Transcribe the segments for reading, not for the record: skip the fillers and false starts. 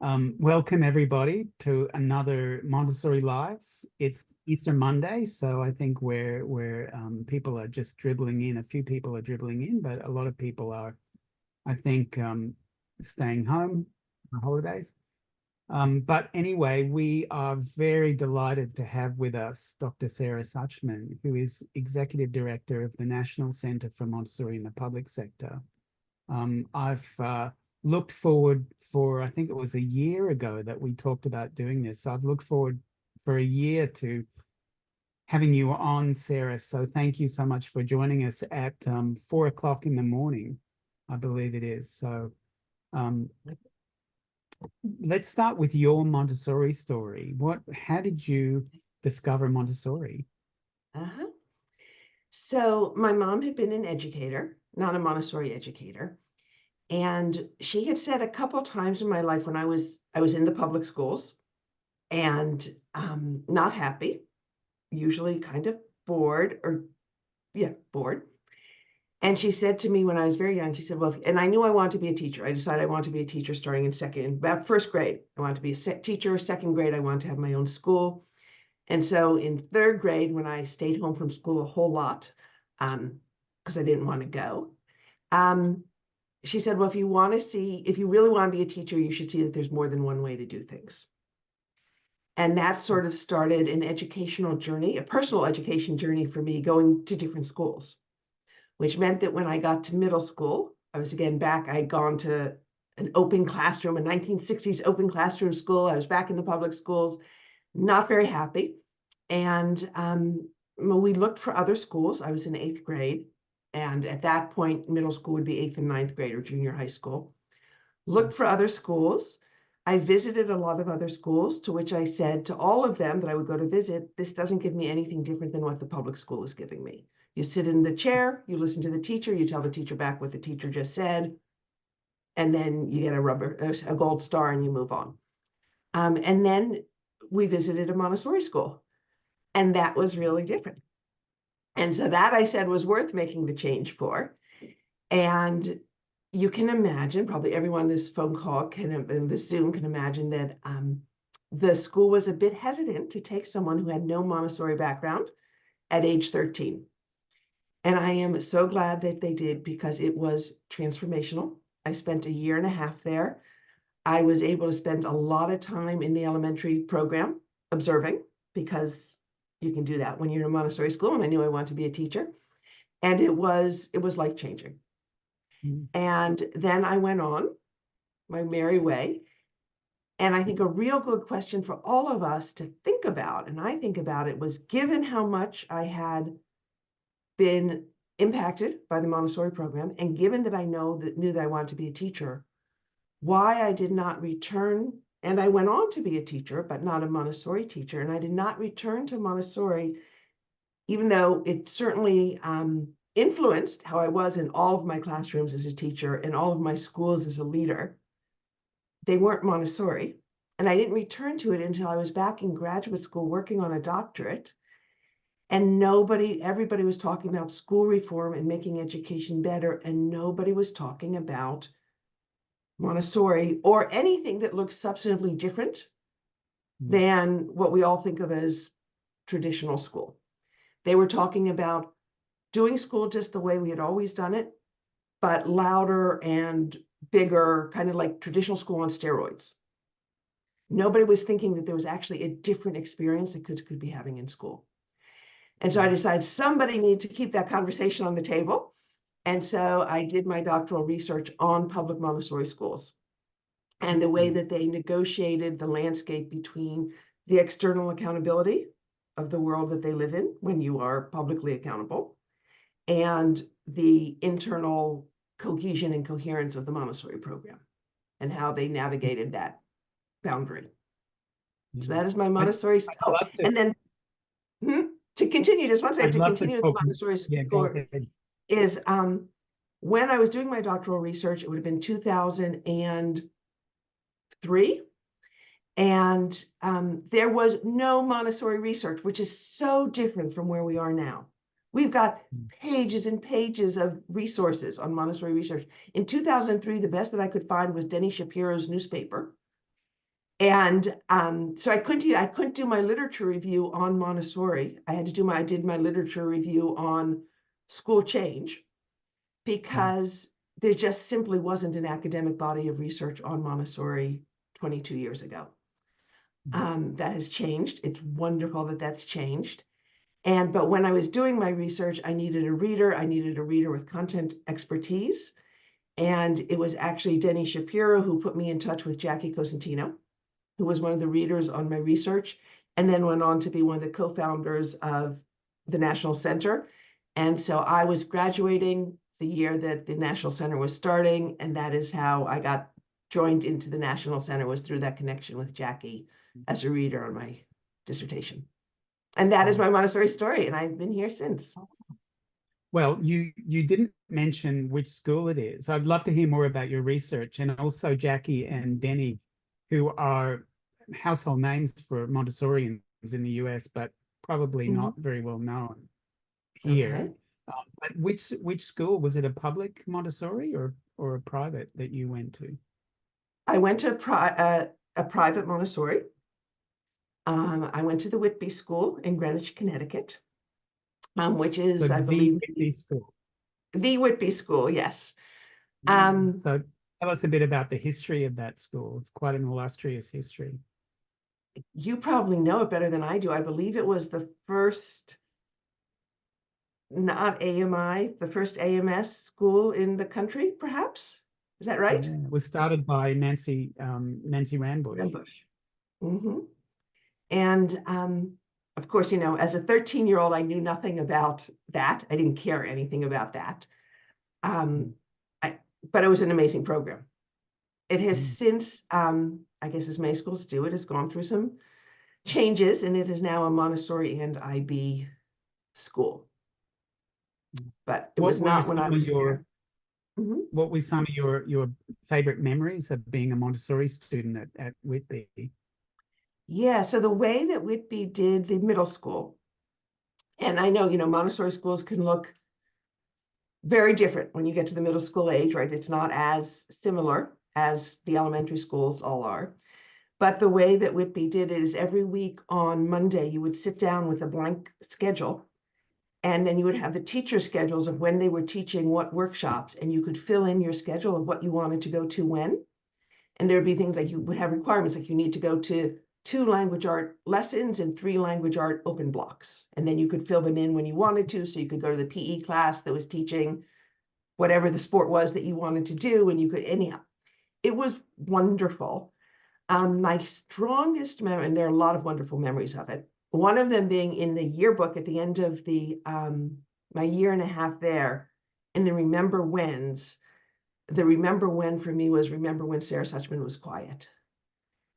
Welcome everybody to another Montessori Lives. It's Easter Monday, so I think we're people are just dribbling in. A few people are dribbling in, but a lot of people are, I think, staying home for holidays. But anyway, we are very delighted to have with us Dr. Sara Suchman, who is Executive Director of the National Centre for Montessori in the Public Sector. I've looked forward for, I think it was a year ago that we talked about doing this. So I've looked forward for a year to having you on, Sara. So thank you so much for joining us at 4 o'clock in the morning, I believe it is. So let's start with your Montessori story. How did you discover Montessori? So my mom had been an educator, not a Montessori educator. And she had said a couple of times in my life when I was in the public schools and not happy, usually kind of bored. And she said to me when I was very young, she said, well, and I knew I wanted to be a teacher. I decided I wanted to be a teacher starting in about first grade. I wanted to be a teacher. Second grade, I wanted to have my own school. And so in third grade, when I stayed home from school a whole lot, because I didn't want to go, she said, well, if you really want to be a teacher, you should see that there's more than one way to do things. And that sort of started an educational journey, a personal education journey for me, going to different schools, which meant that when I got to middle school, I was again back. I'd gone to an open classroom, a 1960s open classroom school. I was back in the public schools, not very happy. And we looked for other schools. I was in 8th grade. And at that point, middle school would be 8th and 9th grade or junior high school. Looked for other schools. I visited a lot of other schools, to which I said to all of them that I would go to visit, this doesn't give me anything different than what the public school is giving me. You sit in the chair, you listen to the teacher, you tell the teacher back what the teacher just said, and then you get a gold star and you move on. And then we visited a Montessori school, and that was really different. And so that, I said, was worth making the change for. And you can imagine, probably everyone in this phone call and this Zoom can imagine that the school was a bit hesitant to take someone who had no Montessori background at age 13. And I am so glad that they did, because it was transformational. I spent a year and a half there. I was able to spend a lot of time in the elementary program observing, because you can do that when you're in a Montessori school, and I knew I wanted to be a teacher. And it was life-changing. Mm-hmm. And then I went on my merry way. And I think a real good question for all of us to think about, and I think about it, was, given how much I had been impacted by the Montessori program, and given that I knew that I wanted to be a teacher, why I did not return. And I went on to be a teacher, but not a Montessori teacher. And I did not return to Montessori, even though it certainly influenced how I was in all of my classrooms as a teacher and all of my schools as a leader. They weren't Montessori. And I didn't return to it until I was back in graduate school working on a doctorate. And everybody was talking about school reform and making education better. And nobody was talking about Montessori or anything that looks substantively different than what we all think of as traditional school. They were talking about doing school just the way we had always done it, but louder and bigger, kind of like traditional school on steroids. Nobody was thinking that there was actually a different experience that kids could be having in school. And so I decided somebody needed to keep that conversation on the table. And so I did my doctoral research on public Montessori schools and the way that they negotiated the landscape between the external accountability of the world that they live in when you are publicly accountable, and the internal cohesion and coherence of the Montessori program, and how they navigated that boundary. So that is my Montessori story. And then to continue, just want to say, to continue with the Montessori story is when I was doing my doctoral research, it would have been 2003. And there was no Montessori research, which is so different from where we are now. We've got pages and pages of resources on Montessori research. In 2003, the best that I could find was Denny Shapiro's newspaper. And so I couldn't do my literature review on Montessori. I did my literature review on school change because there just simply wasn't an academic body of research on Montessori 22 years ago. That has changed. It's wonderful that that's changed. But when I was doing my research, I needed a reader. I needed a reader with content expertise. And it was actually Denny Shapiro who put me in touch with Jackie Cosentino, who was one of the readers on my research, and then went on to be one of the co-founders of the National Center. And so I was graduating the year that the National Center was starting, and that is how I got joined into the National Center, was through that connection with Jackie as a reader on my dissertation. And that is my Montessori story, and I've been here since. Well, you didn't mention which school it is. I'd love to hear more about your research, and also Jackie and Denny, who are household names for Montessorians in the US, but probably not very well known here. Okay. But which school was it? A public Montessori or a private that you went to? I went to a private Montessori. I went to the Whitby School in Greenwich, Connecticut, which is, So I the believe, Whitby School. the Whitby School, yes. So tell us a bit about the history of that school. It's quite an illustrious history. You probably know it better than I do. I believe it was the first, not AMI, the first AMS school in the country, perhaps? Is that right? Yeah, it was started by Nancy Rambush. Mm-hmm. And of course, as a 13-year-old, I knew nothing about that. I didn't care anything about that. But it was an amazing program. It has since, I guess as many schools do, it has gone through some changes, and it is now a Montessori and IB school. But it was not when I was there. What were some of your favorite memories of being a Montessori student at Whitby? Yeah, so the way that Whitby did the middle school, and I know, Montessori schools can look very different when you get to the middle school age, right? It's not as similar as the elementary schools all are. But the way that Whitby did it is every week on Monday, you would sit down with a blank schedule, and then you would have the teacher schedules of when they were teaching what workshops, and you could fill in your schedule of what you wanted to go to when. And there would be things like you would have requirements, like you need to go to 2 language art lessons and 3 language art open blocks. And then you could fill them in when you wanted to. So you could go to the PE class that was teaching whatever the sport was that you wanted to do, and you could, anyhow. It was wonderful. My strongest memory, and there are a lot of wonderful memories of it, one of them being in the yearbook at the end of the my year and a half there, in the Remember Whens. The Remember When for me was remember when Sara Suchman was quiet.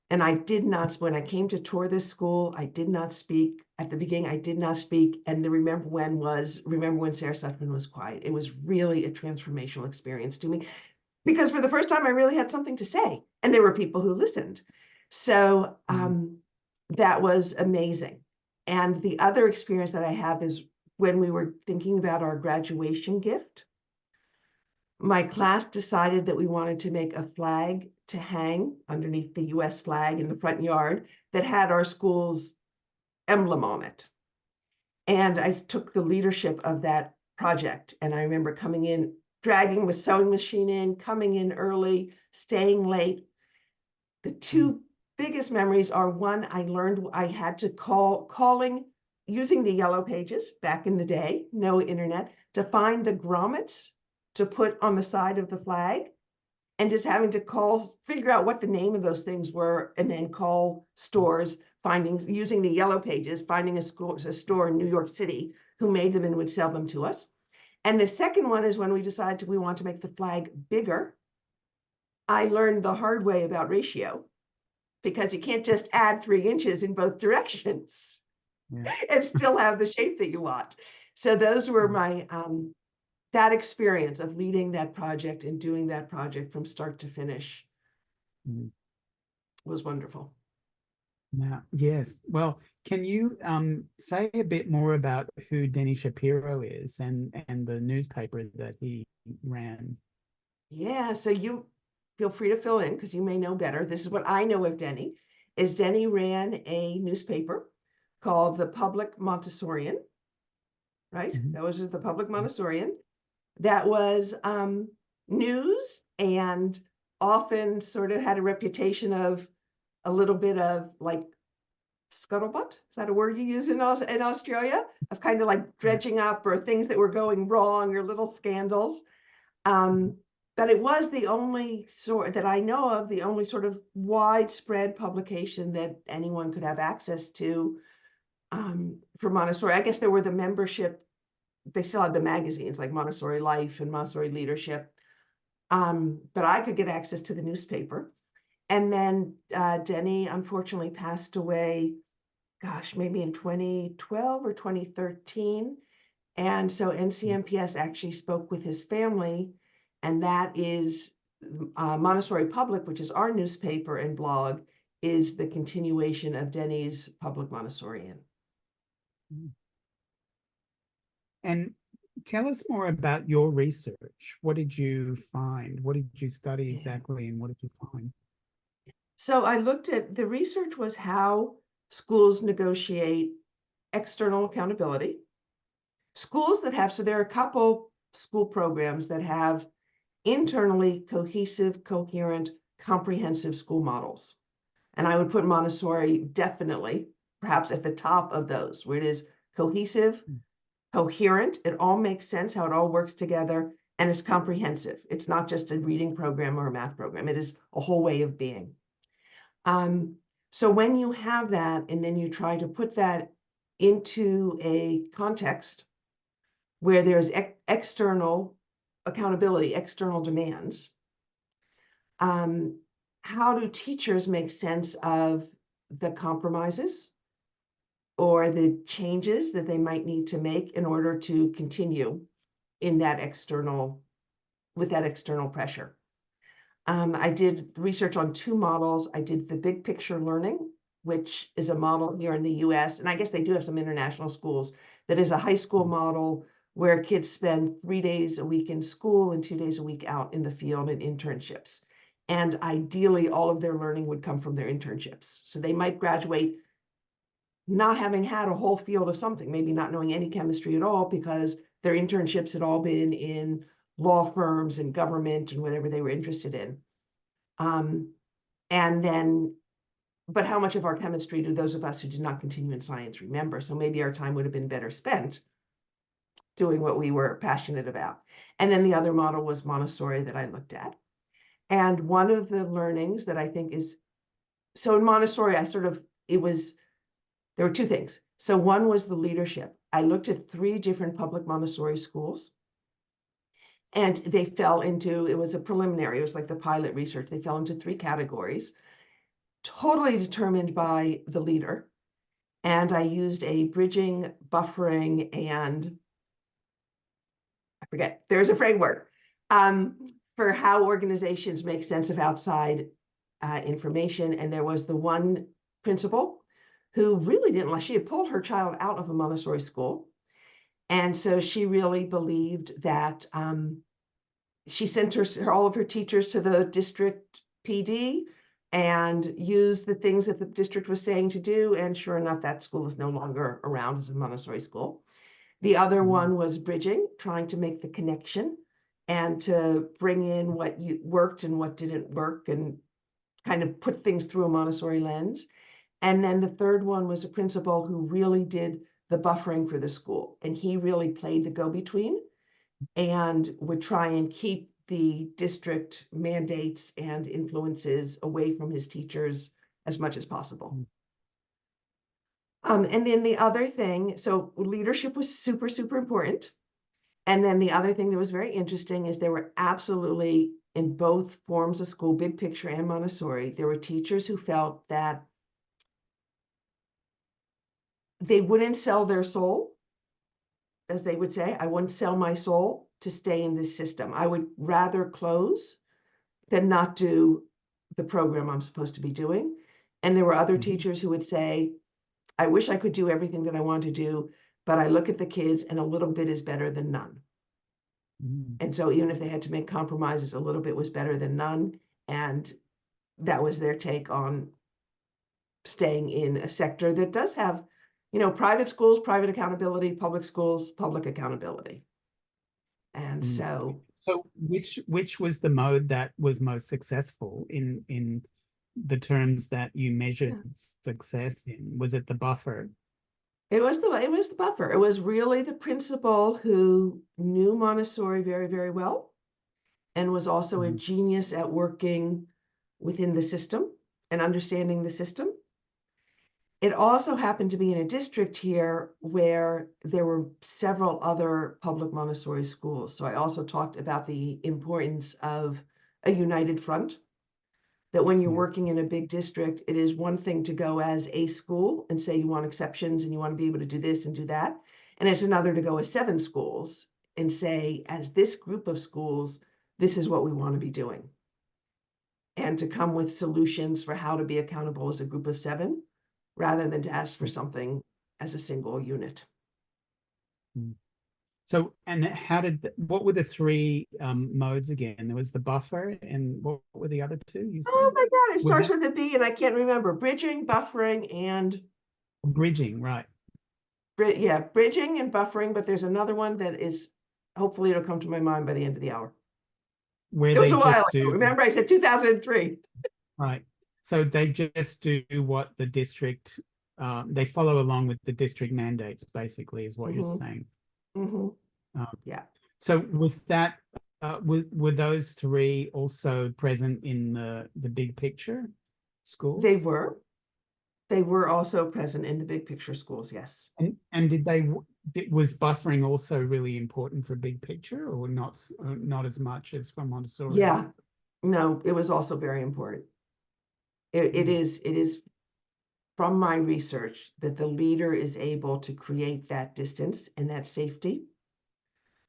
And I did not, when I came to tour this school, I did not speak. At the beginning, I did not speak. And the remember when Sara Suchman was quiet. It was really a transformational experience to me, because for the first time, I really had something to say. And there were people who listened. So that was amazing. And the other experience that I have is when we were thinking about our graduation gift. My class decided that we wanted to make a flag to hang underneath the US flag in the front yard that had our school's emblem on it. And I took the leadership of that project. And I remember coming in, dragging the sewing machine in, coming in early, staying late. The 2 biggest memories are, one, I learned I had to calling, using the yellow pages back in the day, no internet, to find the grommets to put on the side of the flag, and just having to figure out what the name of those things were, and then call stores, using the yellow pages, finding a store in New York City who made them and would sell them to us. And the second one is when we decided we want to make the flag bigger. I learned the hard way about ratio, because you can't just add 3 inches in both directions and still have the shape that you want. So those were my that experience of leading that project and doing that project from start to finish was wonderful. Yes. Well, can you say a bit more about who Denny Shapiro is and the newspaper that he ran? Yeah, so you feel free to fill in, because you may know better. This is what I know of Denny. is Denny ran a newspaper called the Public Montessorian, right? Mhm. That was the Public Montessorian. That was news, and often sort of had a reputation of a little bit of like scuttlebutt. Is that a word you use in Australia? Of kind of like dredging up or things that were going wrong or little scandals. But it was the only sort that I know of, the only sort of widespread publication that anyone could have access to for Montessori. I guess there were the membership, they still had the magazines like Montessori Life and Montessori Leadership. But I could get access to the newspaper. And then Denny unfortunately passed away, gosh, maybe in 2012 or 2013. And so NCMPS actually spoke with his family, and that is Montessori Public, which is our newspaper and blog, is the continuation of Denny's Public Montessorian. And tell us more about your research. What did you find? What did you study exactly, and what did you find? So I looked at, the research was how schools negotiate external accountability. Schools that have, so there are a couple school programs that have internally cohesive, coherent, comprehensive school models. And I would put Montessori definitely, perhaps at the top of those, where it is cohesive, coherent, it all makes sense how it all works together, and it's comprehensive. It's not just a reading program or a math program, it is a whole way of being. So when you have that, and then you try to put that into a context where there's external accountability, external demands, how do teachers make sense of the compromises or the changes that they might need to make in order to continue in that external, with that external pressure? I did research on two models. I did the big picture learning, which is a model here in the US, and I guess they do have some international schools, that is a high school model where kids spend 3 days a week in school and 2 days a week out in the field in internships. And ideally, all of their learning would come from their internships. So they might graduate not having had a whole field of something, maybe not knowing any chemistry at all, because their internships had all been in law firms and government and whatever they were interested in. And then, but how much of our chemistry do those of us who did not continue in science remember? So maybe our time would have been better spent doing what we were passionate about. And then the other model was Montessori that I looked at. And one of the learnings that I think is, so in Montessori, there were two things. So one was the leadership. I looked at 3 different public Montessori schools, and they fell into, it was a preliminary, it was like the pilot research. They fell into 3 categories, totally determined by the leader. And I used a bridging, buffering, and I forget, there's a framework for how organizations make sense of outside information. And there was the one principal who really didn't like, she had pulled her child out of a Montessori school. And so she really believed that she sent all of her teachers to the district PD and used the things that the district was saying to do. And sure enough, that school is no longer around as a Montessori school. The other one was bridging, trying to make the connection and to bring in what worked and what didn't work and kind of put things through a Montessori lens. And then the third one was a principal who really did the buffering for the school. And he really played the go-between and would try and keep the district mandates and influences away from his teachers as much as possible. And then the other thing, so leadership was super, super important. And then the other thing that was very interesting is there were absolutely, in both forms of school, big picture and Montessori, there were teachers who felt that they wouldn't sell their soul, as they would say. I wouldn't sell my soul to stay in this system. I would rather close than not do the program I'm supposed to be doing. And there were other teachers who would say, I wish I could do everything that I want to do, but I look at the kids and a little bit is better than none. And so even if they had to make compromises, a little bit was better than none. And that was their take on staying in a sector that does have, private schools, private accountability, public schools, public accountability. And so which was the mode that was most successful in the terms that you measured success in? Was it the buffer? it was the buffer. It was really the principal who knew Montessori very, very well and was also a genius at working within the system and understanding the system. It also happened to be in a district here where there were several other public Montessori schools. So I also talked about the importance of a united front, that when you're working in a big district, it is one thing to go as a school and say you want exceptions and you want to be able to do this and do that. And it's another to go as 7 schools and say, as this group of schools, this is what we want to be doing. And to come with solutions for how to be accountable as a group of 7, rather than to ask for something as a single unit. So, and what were the 3 modes again? There was the buffer, and what were the other 2 you said? Oh my God, it starts with a B and I can't remember. Bridging, buffering, and... Bridging, right. Yeah, bridging and buffering, but there's another one that is, hopefully it'll come to my mind by the end of the hour. Where it was they a while just ago. do... Remember, I said 2003. Right. So they just do what the district, they follow along with the district mandates, basically, is what you're saying. Yeah. So was that, were those 3 also present in the big picture schools? They were. They were also present in the big picture schools, yes. And was buffering also really important for big picture, or not as much as for Montessori? Yeah. No, it was also very important. It is from my research that the leader is able to create that distance and that safety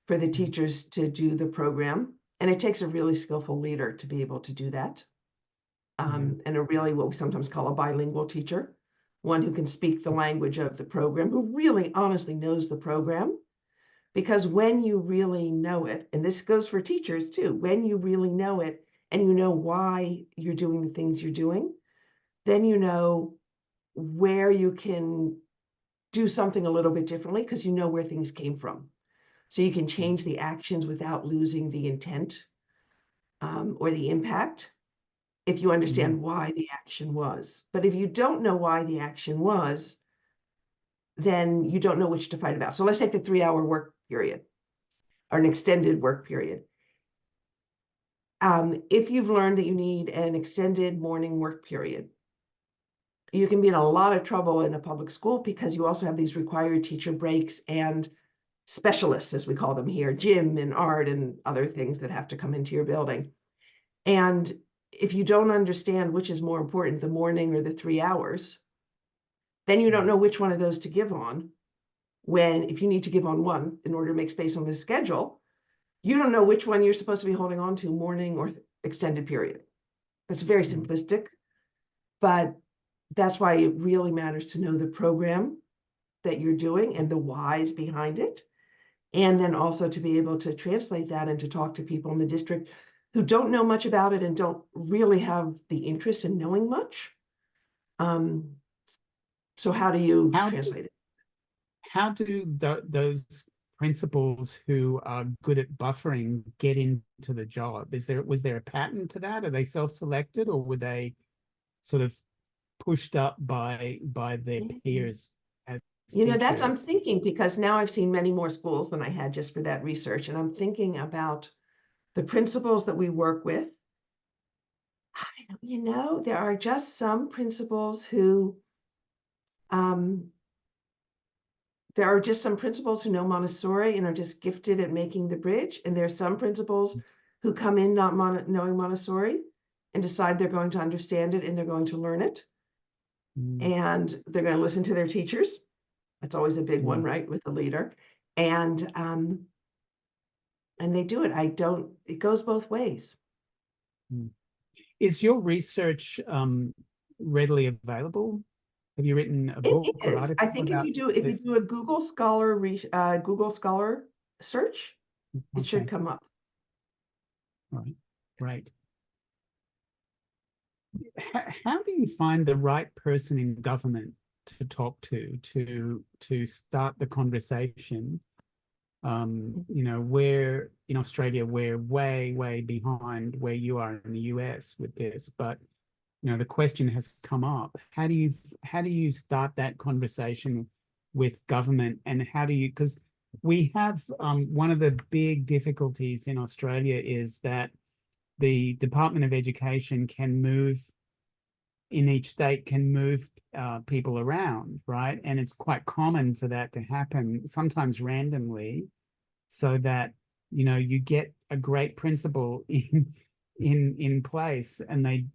for the teachers to do the program. And it takes a really skillful leader to be able to do that. And a really, what we sometimes call a bilingual teacher, one who can speak the language of the program, who really honestly knows the program. Because when you really know it, and this goes for teachers too, when you really know it and you know why you're doing the things you're doing, then you know where you can do something a little bit differently because you know where things came from. So you can change the actions without losing the intent or the impact if you understand why the action was. But if you don't know why the action was, then you don't know which to fight about. So let's take the 3-hour work period or an extended work period. If you've learned that you need an extended morning work period, you can be in a lot of trouble in a public school because you also have these required teacher breaks and specialists, as we call them here, gym and art and other things that have to come into your building. And if you don't understand which is more important, the morning or the 3 hours, then you don't know which one of those to give on. If you need to give on one in order to make space on the schedule, you don't know which one you're supposed to be holding on to, morning or extended period. That's very simplistic, but that's why it really matters to know the program that you're doing and the whys behind it. And then also to be able to translate that and to talk to people in the district who don't know much about it and don't really have the interest in knowing much. So how do you translate it? How do those principals who are good at buffering get into the job? Was there a pattern to that? Are they self-selected, or were they sort of pushed up by their peers as teachers? That's, I'm thinking, because now I've seen many more schools than I had just for that research, and I'm thinking about the principals that we work with. There are just some principals who know Montessori and are just gifted at making the bridge. And there are some principals who come in not knowing Montessori and decide they're going to understand it and they're going to learn it. And they're going to listen to their teachers. That's always a big one, right, with the leader. And they do it. It goes both ways. Is your research readily available? Have you written a book or article? I think if you do a Google Scholar search, it should come up. Right. how do you find the right person in government to talk to start the conversation? We're in Australia, we're way behind where you are in the US with this, but the question has come up. How do you start that conversation with government, and how do you, because we have one of the big difficulties in Australia is that the Department of Education can move in each state can move people around, right? And it's quite common for that to happen, sometimes randomly, so that you get a great principal in place, and they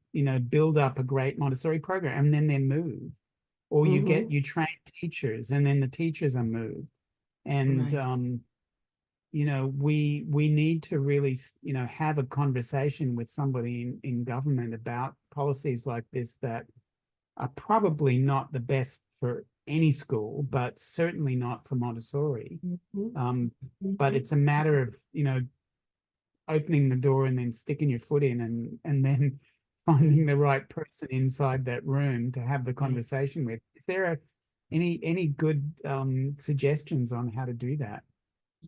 build up a great Montessori program, and then they move, or you train teachers, and then the teachers are moved, and Right. we need to really have a conversation with somebody in government about policies like this that are probably not the best for any school, but certainly not for Montessori. But it's a matter of opening the door and then sticking your foot in, and then finding the right person inside that room to have the conversation with. Is there any good suggestions on how to do that?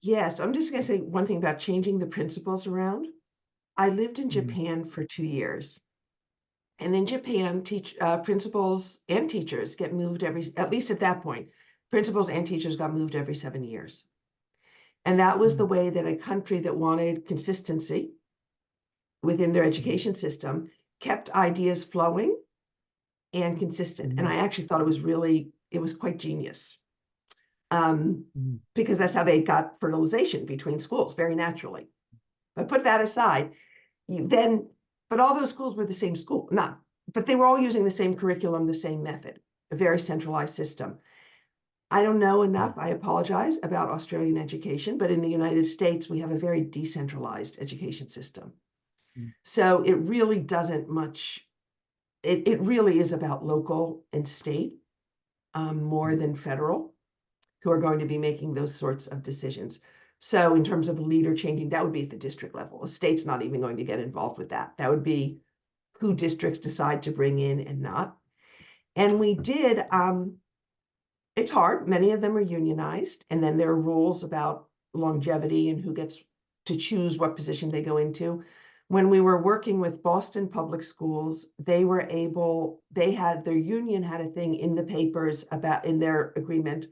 Yes, I'm just going to say one thing about changing the principles around. I lived in Mm, Japan for 2 years. And in Japan, principals and teachers get moved at least at that point, principals and teachers got moved every 7 years. And that was the mm, way that a country that wanted consistency within their mm, education system kept ideas flowing and consistent. And mm, I actually thought it was quite genius. Um, mm, because that's how they got fertilization between schools very naturally. But put that aside, but all those schools were the same school, but they were all using the same curriculum, the same method, a very centralized system. I don't know enough, I apologize, about Australian education, but in the United States, we have a very decentralized education system. mm, So it really doesn't much, it really is about local and state more than federal, who are going to be making those sorts of decisions. So in terms of leader changing, that would be at the district level. The state's not even going to get involved with that. That would be who districts decide to bring in and not. And we did, it's hard. Many of them are unionized. And then there are rules about longevity and who gets to choose what position they go into. When we were working with Boston Public Schools, their union had a thing in the papers in their agreement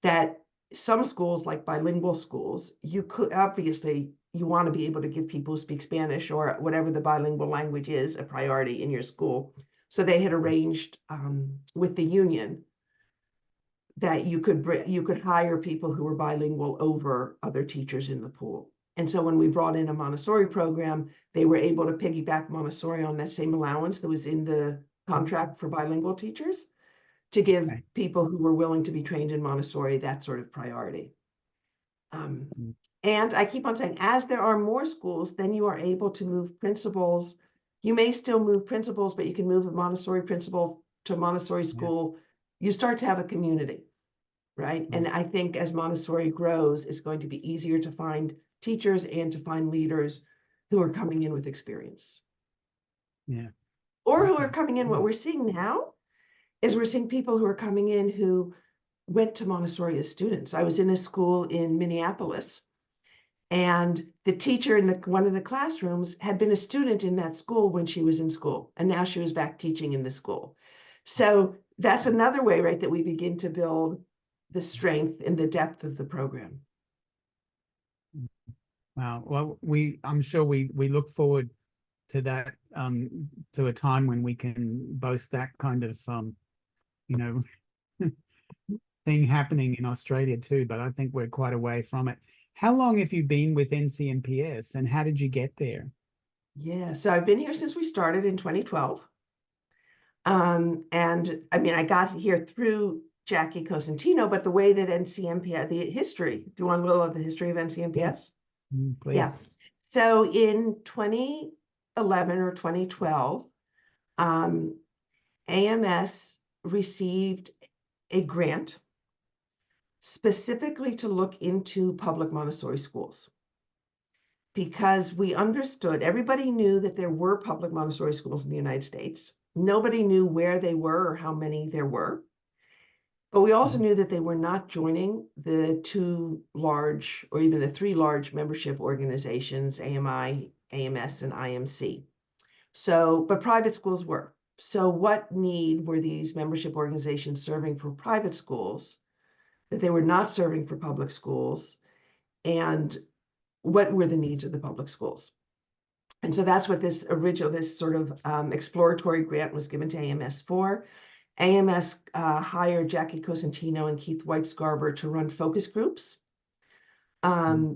that some schools, like bilingual schools, you could obviously, you want to be able to give people who speak Spanish or whatever the bilingual language is a priority in your school. So they had arranged with the union that you could hire people who were bilingual over other teachers in the pool. And so when we brought in a Montessori program, they were able to piggyback Montessori on that same allowance that was in the contract for bilingual teachers, to give okay. people who were willing to be trained in Montessori that sort of priority. Um, Mm, and I keep on saying, as there are more schools, then you are able to move principals. You may still move principals, but you can move a Montessori principal to a Montessori yeah. school. You start to have a community, right? Mm, And I think as Montessori grows, it's going to be easier to find teachers and to find leaders who are coming in with experience, yeah. or who are Okay. coming in. What we're seeing now is we're seeing people who are coming in who went to Montessori as students. I was in a school in Minneapolis, and the teacher in one of the classrooms had been a student in that school when she was in school, and now she was back teaching in the school. So that's another way, right, that we begin to build the strength and the depth of the program. Wow. Well, I'm sure we look forward to that, to a time when we can boast that kind of you know thing happening in Australia too, but I think we're quite away from it. How long have you been with NCMPS, and how did you get there? Yeah, so I've been here since we started in 2012. And I mean, I got here through Jackie Cosentino, but the way that NCMPS, the history, do you want a little of the history of Yeah, NCMPS? Yeah. please. So in 2011 or 2012, um, AMS received a grant specifically to look into public Montessori schools. because we understood, everybody knew that there were public Montessori schools in the United States. Nobody knew where they were or how many there were. But we also knew that they were not joining the 2 large or even the 3 large membership organizations, AMI, AMS, and IMC. So, but private schools were. So what need were these membership organizations serving for private schools that they were not serving for public schools? And what were the needs of the public schools? And so that's what this sort of exploratory grant was given to AMS for. AMS hired Jackie Cosentino and Keith White-Scarver to run focus groups.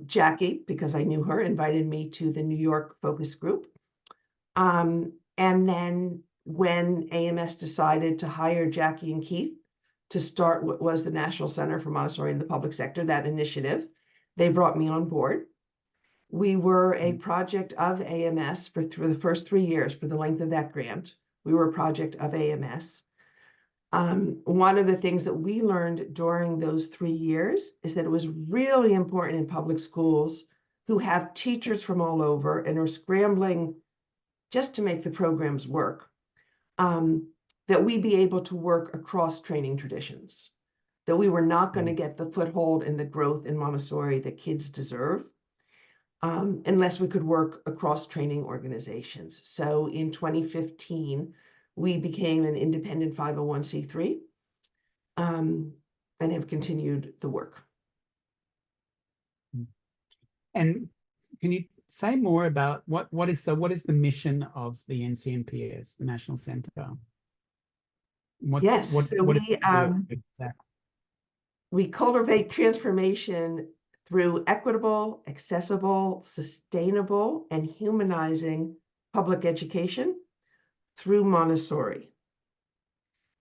Jackie, because I knew her, invited me to the New York focus group. And then when AMS decided to hire Jackie and Keith to start what was the National Center for Montessori in the Public Sector, that initiative, they brought me on board. We were a project of AMS for the first 3 years, for the length of that grant. We were a project of AMS. One of the things that we learned during those 3 years is that it was really important in public schools who have teachers from all over and are scrambling just to make the programs work, that we be able to work across training traditions, that we were not going to get the foothold and the growth in Montessori that kids deserve unless we could work across training organizations. So in 2015, we became an independent 501c3 and have continued the work. And can you say more about what is the mission of the NCMPS, the National Center? Yes, so we cultivate transformation through equitable, accessible, sustainable, and humanizing public education through Montessori.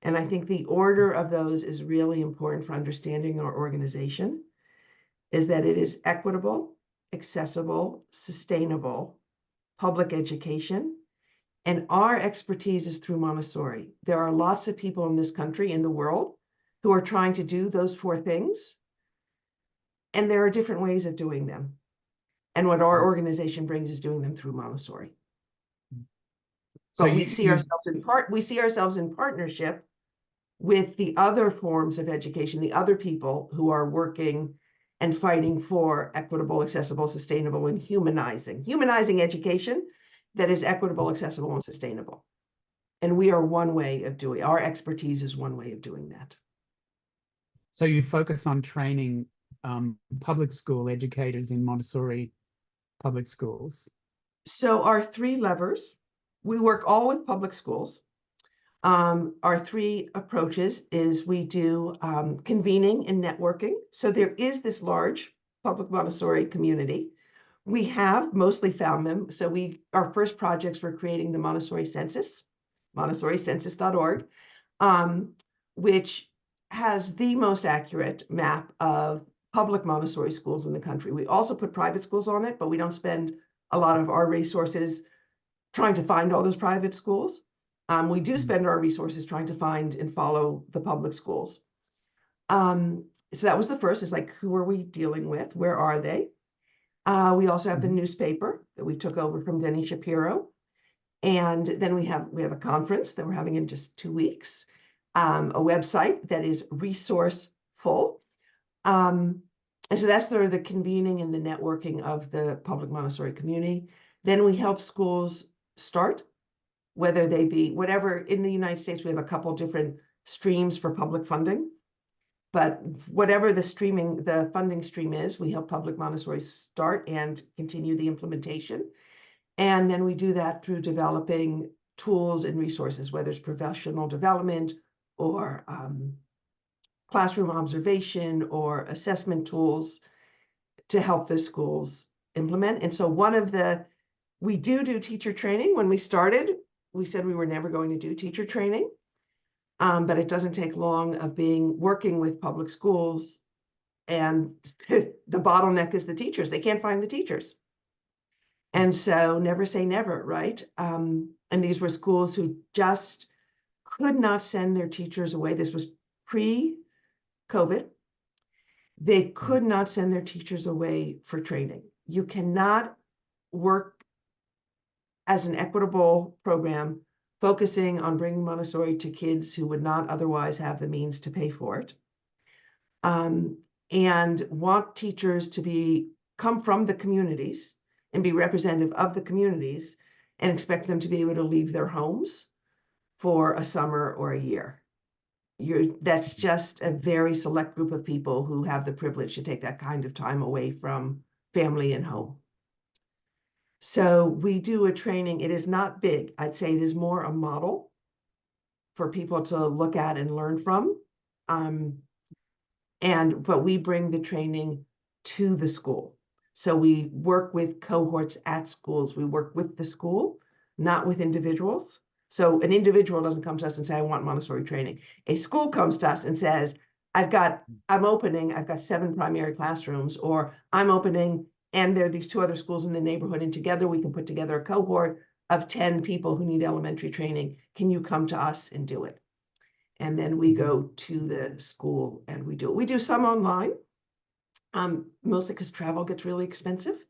And I think the order of those is really important for understanding our organization, is that it is equitable, accessible, sustainable public education. And our expertise is through Montessori. There are lots of people in this country, in the world, who are trying to do those 4 things. And there are different ways of doing them. And what our organization brings is doing them through Montessori. So we see ourselves in partnership with the other forms of education, the other people who are working and fighting for equitable, accessible, sustainable, and humanizing education that is equitable, accessible, and sustainable. And we are one way of doing, our expertise is one way of doing that. So you focus on training public school educators in Montessori public schools. So our 3 levers, we work all with public schools. Our 3 approaches is we do convening and networking. So there is this large public Montessori community. We have mostly found them. So our first projects were creating the Montessori Census, montessoricensus.org, which has the most accurate map of public Montessori schools in the country. We also put private schools on it, but we don't spend a lot of our resources trying to find all those private schools. We do spend our resources trying to find and follow the public schools. So that was the first, is like, who are we dealing with? Where are they? We also have the newspaper that we took over from Denny Shapiro. And then we have a conference that we're having in just 2 weeks, a website that is resourceful. And so that's the convening and the networking of the public Montessori community. Then we help schools start, whether they be whatever. In the United States, we have a couple different streams for public funding, but whatever the funding stream is, we help public Montessori start and continue the implementation. And then we do that through developing tools and resources, whether it's professional development or classroom observation or assessment tools to help the schools implement. And so we do teacher training. When we started, we said we were never going to do teacher training, but it doesn't take long of working with public schools, and the bottleneck is the teachers. They can't find the teachers. And so never say never, right? And these were schools who just could not send their teachers away. This was pre-COVID. They could not send their teachers away for training. You cannot work as an equitable program, focusing on bringing Montessori to kids who would not otherwise have the means to pay for it. And want teachers to come from the communities and be representative of the communities, and expect them to be able to leave their homes for a summer or a year. That's just a very select group of people who have the privilege to take that kind of time away from family and home. So we do a training. It is not big. I'd say it is more a model for people to look at and learn from. But we bring the training to the school. So we work with cohorts at schools. We work with the school, not with individuals. So an individual doesn't come to us and say, I want Montessori training. A school comes to us and says, I've got 7 primary classrooms, or I'm opening, and there are these 2 other schools in the neighborhood, and together we can put together a cohort of 10 people who need elementary training. Can you come to us and do it? And then we go to the school and we do it. We do some online, mostly because travel gets really expensive.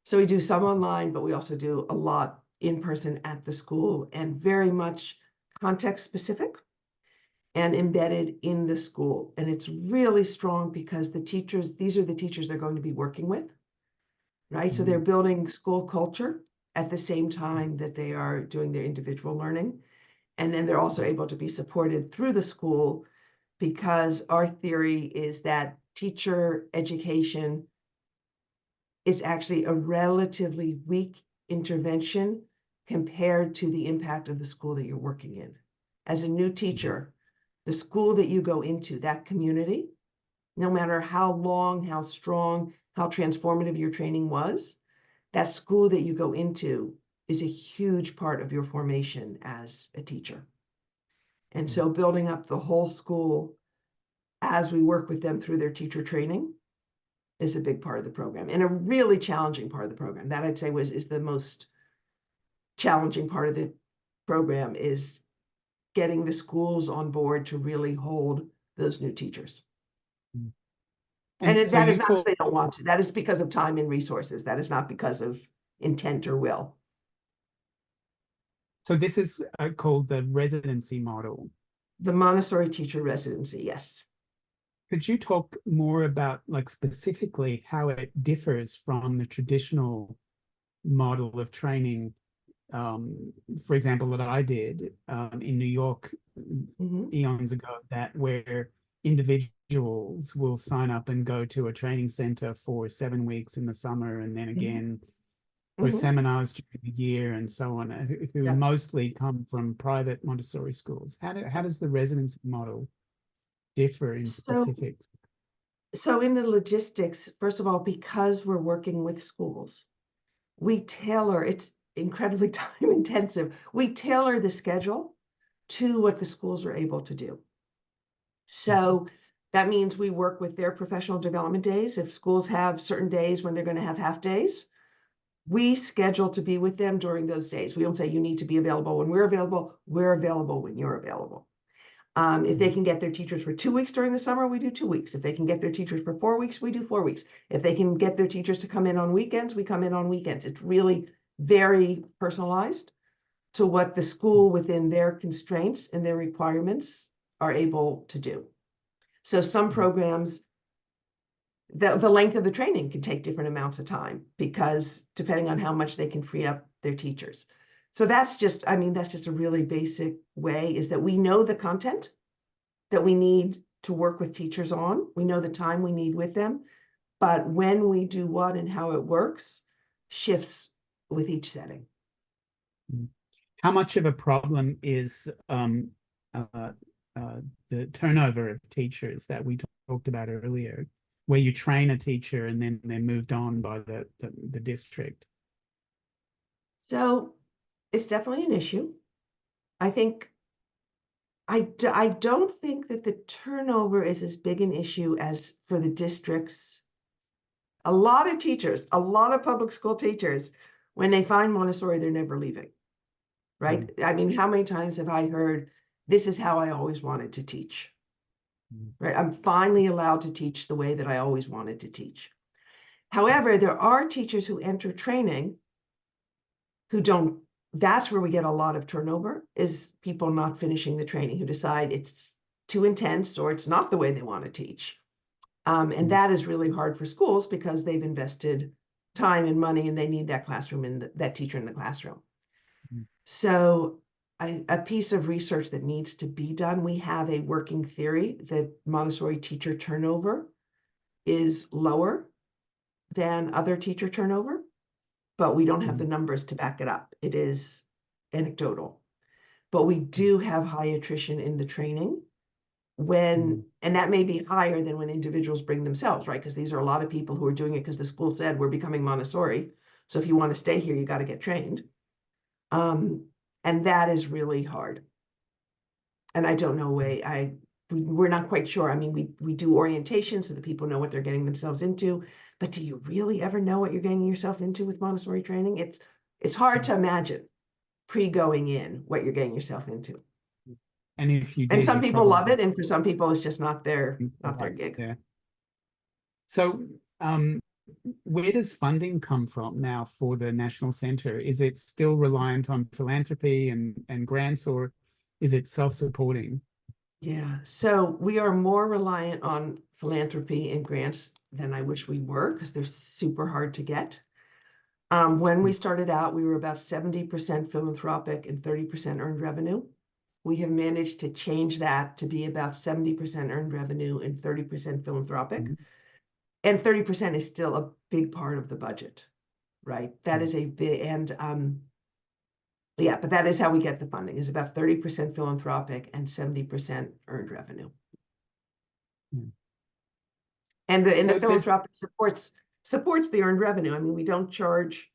So we do some online, but we also do a lot in person at the school, and very much context specific and embedded in the school. And it's really strong because these are the teachers they're going to be working with, right? So they're building school culture at the same time that they are doing their individual learning. And then they're also able to be supported through the school, because our theory is that teacher education is actually a relatively weak intervention compared to the impact of the school that you're working in. As a new teacher, the school that you go into, that community, no matter how long, how strong, how transformative your training was, that school that you go into is a huge part of your formation as a teacher. And so building up the whole school as we work with them through their teacher training is a big part of the program, and a really challenging part of the program. That I'd say is the most challenging part of the program, is getting the schools on board to really hold those new teachers. And so that is not because they don't want to. That is because of time and resources. That is not because of intent or will. So this is called the residency model. The Montessori teacher residency, yes. Could you talk more about, like, specifically how it differs from the traditional model of training, for example, that I did in New York eons ago, that where individuals will sign up and go to a training center for 7 weeks in the summer, and then again for seminars during the year and so on, who mostly come from private Montessori schools. How does the residency model differ in specifics? So in the logistics, first of all, because we're working with schools, we tailor, it's incredibly time intensive. We tailor the schedule to what the schools are able to do. So that means we work with their professional development days. If schools have certain days when they're going to have half days, we schedule to be with them during those days. We don't say you need to be available when we're available when you're available. If they can get their teachers for 2 weeks during the summer, we do 2 weeks. If they can get their teachers for 4 weeks, we do 4 weeks. If they can get their teachers to come in on weekends, we come in on weekends. It's really very personalized to what the school, within their constraints and their requirements, are able to do. So some programs, the length of the training can take different amounts of time, because depending on how much they can free up their teachers. So that's just a really basic way, is that we know the content that we need to work with teachers on. We know the time we need with them, but when we do what and how it works shifts with each setting. How much of a problem is the turnover of teachers that we talked about earlier, where you train a teacher and then they're moved on by the district? So it's definitely an issue. I don't think that the turnover is as big an issue as for the districts. A lot of teachers, a lot of public school teachers, when they find Montessori, they're never leaving, right? I mean, how many times have I heard, this is how I always wanted to teach, right? I'm finally allowed to teach the way that I always wanted to teach. However, there are teachers who enter training who don't, that's where we get a lot of turnover, is people not finishing the training, who decide it's too intense or it's not the way they want to teach. And that is really hard for schools because they've invested time and money and they need that classroom and that teacher in the classroom. So a piece of research that needs to be done, we have a working theory that Montessori teacher turnover is lower than other teacher turnover, but we don't have the numbers to back it up. It is anecdotal. But we do have high attrition in the training when, and that may be higher than when individuals bring themselves, right? Because these are a lot of people who are doing it because the school said we're becoming Montessori. So if you want to stay here, you got to get trained. And that is really hard. And I don't know we're not quite sure. I mean, we do orientation so that people know what they're getting themselves into, but do you really ever know what you're getting yourself into with Montessori training? It's hard to imagine pre-going in what you're getting yourself into. And if you And did, some you people love probably it, and for some people, it's just not their gig. Yeah. So, where does funding come from now for the National Center? Is it still reliant on philanthropy and grants, or is it self-supporting? Yeah, so we are more reliant on philanthropy and grants than I wish we were, because they're super hard to get. When we started out, we were about 70% philanthropic and 30% earned revenue. We have managed to change that to be about 70% earned revenue and 30% philanthropic. And 30% is still a big part of the budget, right? That is a big, and yeah, but that is how we get the funding, is about 30% philanthropic and 70% earned revenue. And the philanthropic supports the earned revenue. I mean, we don't charge,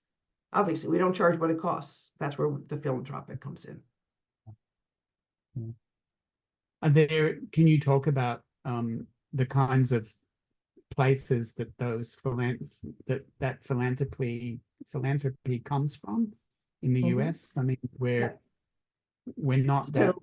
obviously, we don't charge what it costs. That's where the philanthropic comes in. Can you talk about the kinds of places that that philanthropy comes from in the US? I mean, we're not that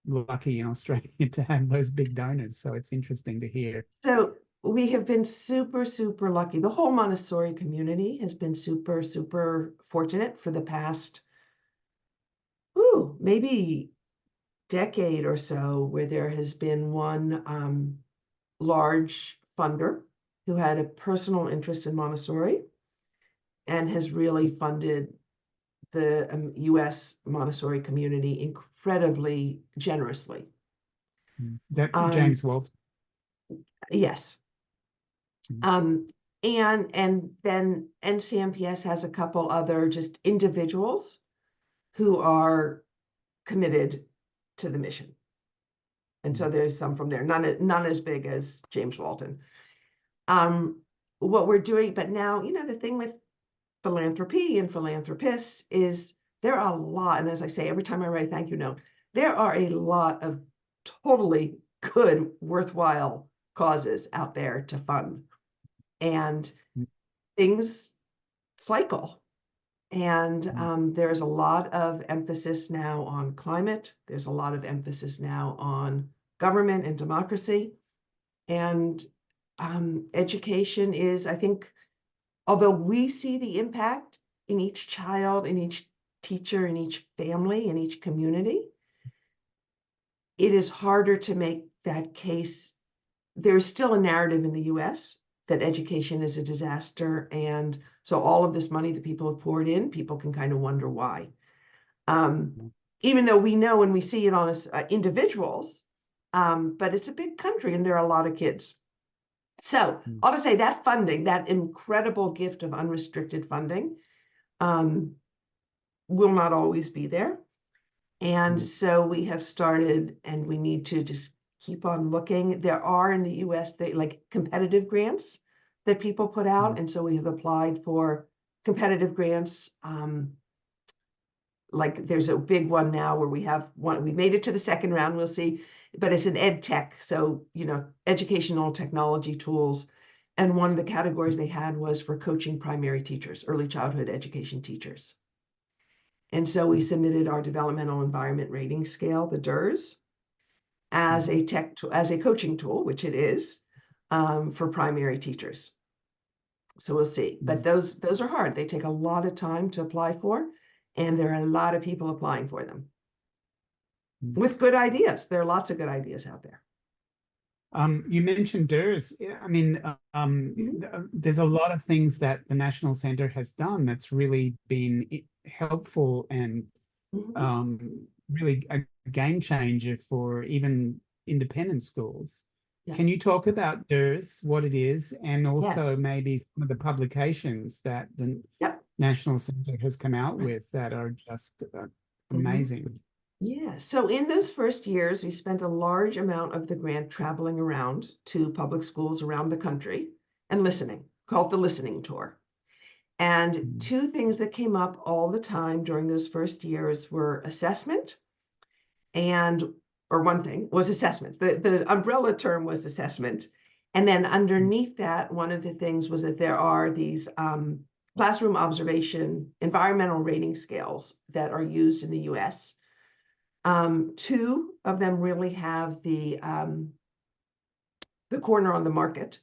lucky in Australia to have those big donors, so it's interesting to hear. So we have been super, super lucky. The whole Montessori community has been super, super fortunate for the past, maybe decade or so, where there has been one large funder who had a personal interest in Montessori and has really funded the US Montessori community incredibly generously. James Walton. Yes. And then NCMPS has a couple other just individuals who are committed to the mission. And so there's some from there, none as big as James Walton. What we're doing, but now, the thing with philanthropy and philanthropists is there are a lot, and as I say, every time I write a thank you note, there are a lot of totally good, worthwhile causes out there to fund. And things cycle. And there's a lot of emphasis now on climate. There's a lot of emphasis now on government and democracy. And education is, I think, although we see the impact in each child, in each teacher, in each family, in each community, it is harder to make that case. There's still a narrative in the US that education is a disaster. And so all of this money that people have poured in, people can kind of wonder why. Even though we know and we see it on us individuals, but it's a big country and there are a lot of kids. So I'll just say that funding, that incredible gift of unrestricted funding, will not always be there. And so we have started, and we need to just keep on looking. There are in the US, like competitive grants that people put out. And so we have applied for competitive grants. Like there's a big one now where we made it to the second round, we'll see, but it's an ed tech. So, educational technology tools. And one of the categories they had was for coaching primary teachers, early childhood education teachers. And so we submitted our developmental environment rating scale, the DERS, as a coaching tool, which it is, for primary teachers. So we'll see. But those are hard. They take a lot of time to apply for, and there are a lot of people applying for them with good ideas. There are lots of good ideas out there. You mentioned DERS. I mean, there's a lot of things that the National Center has done that's really been helpful and really a game changer for even independent schools. Yeah. Can you talk about DERS, what it is, and also Yes. maybe some of the publications that the National Center has come out with that are just amazing? Yeah, so in those first years, we spent a large amount of the grant traveling around to public schools around the country and listening, called the listening tour. And two things that came up all the time during those first years were assessment or one thing was assessment. The umbrella term was assessment. And then underneath that, one of the things was that there are these classroom observation environmental rating scales that are used in the US. Two of them really have the corner on the market,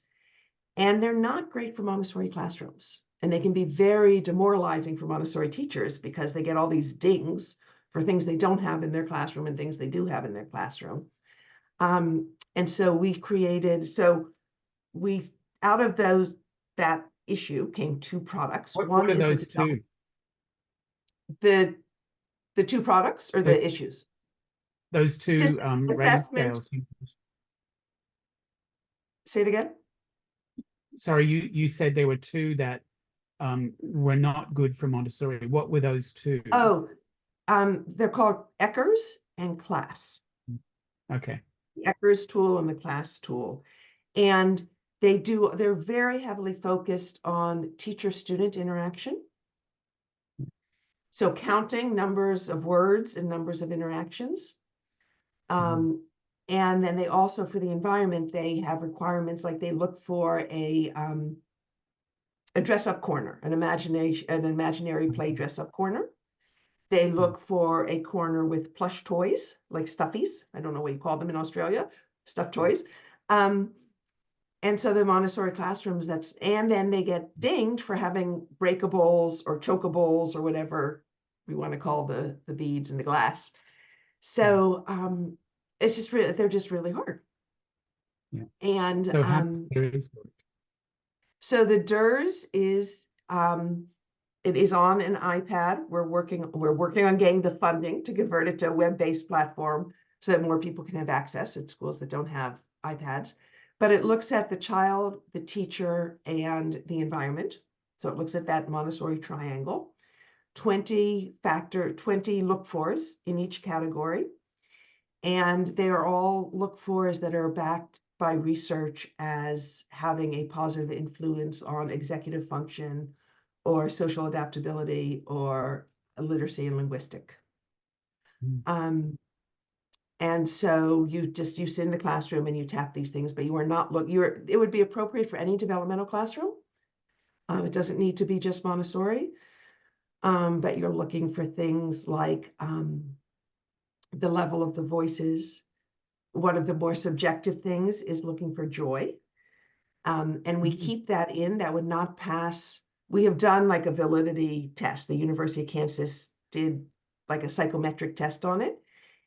and they're not great for Montessori classrooms. And they can be very demoralizing for Montessori teachers because they get all these dings for things they don't have in their classroom and things they do have in their classroom. And so out of that issue came two products. What are those two? The two products or the issues? Those two rating scales. Say it again. Sorry, you said there were two that were not good for Montessori. What were those two? Oh, they're called Eckers and Class. Okay. The Eckers tool and the Class tool. And they're very heavily focused on teacher-student interaction. So counting numbers of words and numbers of interactions. And then they also, for the environment, they have requirements like they look for a dress-up corner, an imaginary play dress-up corner. They look for a corner with plush toys, like stuffies. I don't know what you call them in Australia, stuffed toys. And so the Montessori classrooms, and then they get dinged for having breakables or chokables or whatever we want to call the beads in the glass. So it's just really, they're just really hard. Yeah. And so how does DERS work? So the DERS is it is on an iPad. We're working on getting the funding to convert it to a web-based platform so that more people can have access at schools that don't have iPads. But it looks at the child, the teacher, and the environment. So it looks at that Montessori triangle. 20 look-fors in each category. And they are all look-fors that are backed by research as having a positive influence on executive function or social adaptability or literacy and linguistic. And so you sit in the classroom and you tap these things, but you are not it would be appropriate for any developmental classroom. It doesn't need to be just Montessori, but you're looking for things like the level of the voices. One of the more subjective things is looking for joy. And we keep that in. That would not pass. We have done like a validity test. The University of Kansas did like a psychometric test on it.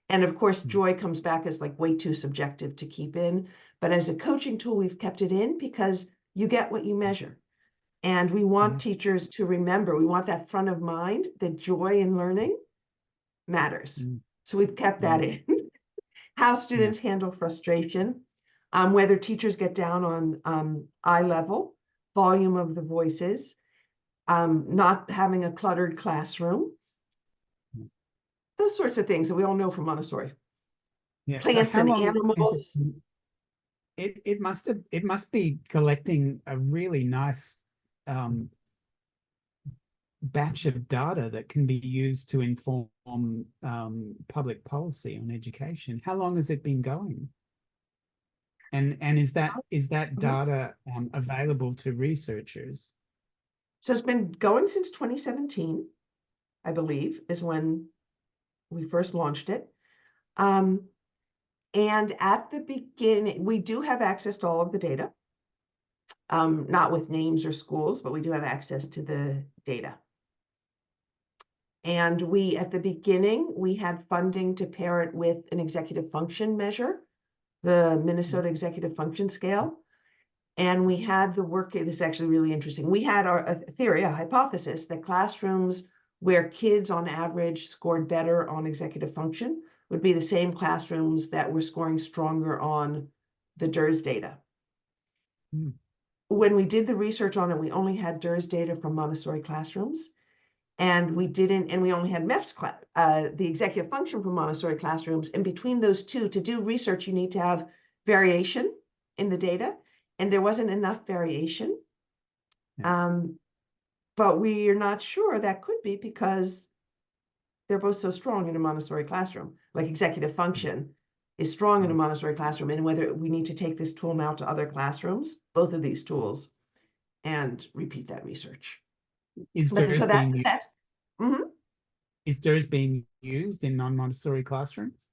And of course, joy comes back as like way too subjective to keep in. But as a coaching tool, we've kept it in because you get what you measure. And we want teachers to remember, we want that front of mind that joy in learning matters. So we've kept that in. How students handle frustration, whether teachers get down on eye level, volume of the voices, not having a cluttered classroom, those sorts of things that we all know from Montessori. Plants and animals. It must be collecting a really nice batch of data that can be used to inform public policy on education. How long has it been going? And is that data available to researchers? So it's been going since 2017, I believe, is when we first launched it. And at the beginning, we do have access to all of the data. not with names or schools, but we do have access to the data. And we, at the beginning, we had funding to pair it with an executive function measure, the Minnesota Executive Function Scale. And we had the work, this is actually really interesting. We had a theory, a hypothesis, that classrooms where kids on average scored better on executive function would be the same classrooms that were scoring stronger on the DERS data. Mm. When we did the research on it, we only had DERS data from Montessori classrooms. And we only had MEFS class, the executive function from Montessori classrooms. And between those two, to do research, you need to have variation in the data. And there wasn't enough variation. Yeah. But we are not sure that could be because they're both so strong in a Montessori classroom. Like executive function is strong in a Montessori classroom, and whether we need to take this tool now to other classrooms, both of these tools, and repeat that research. Is But DERS so being that's is DERS being used in non-Montessori classrooms?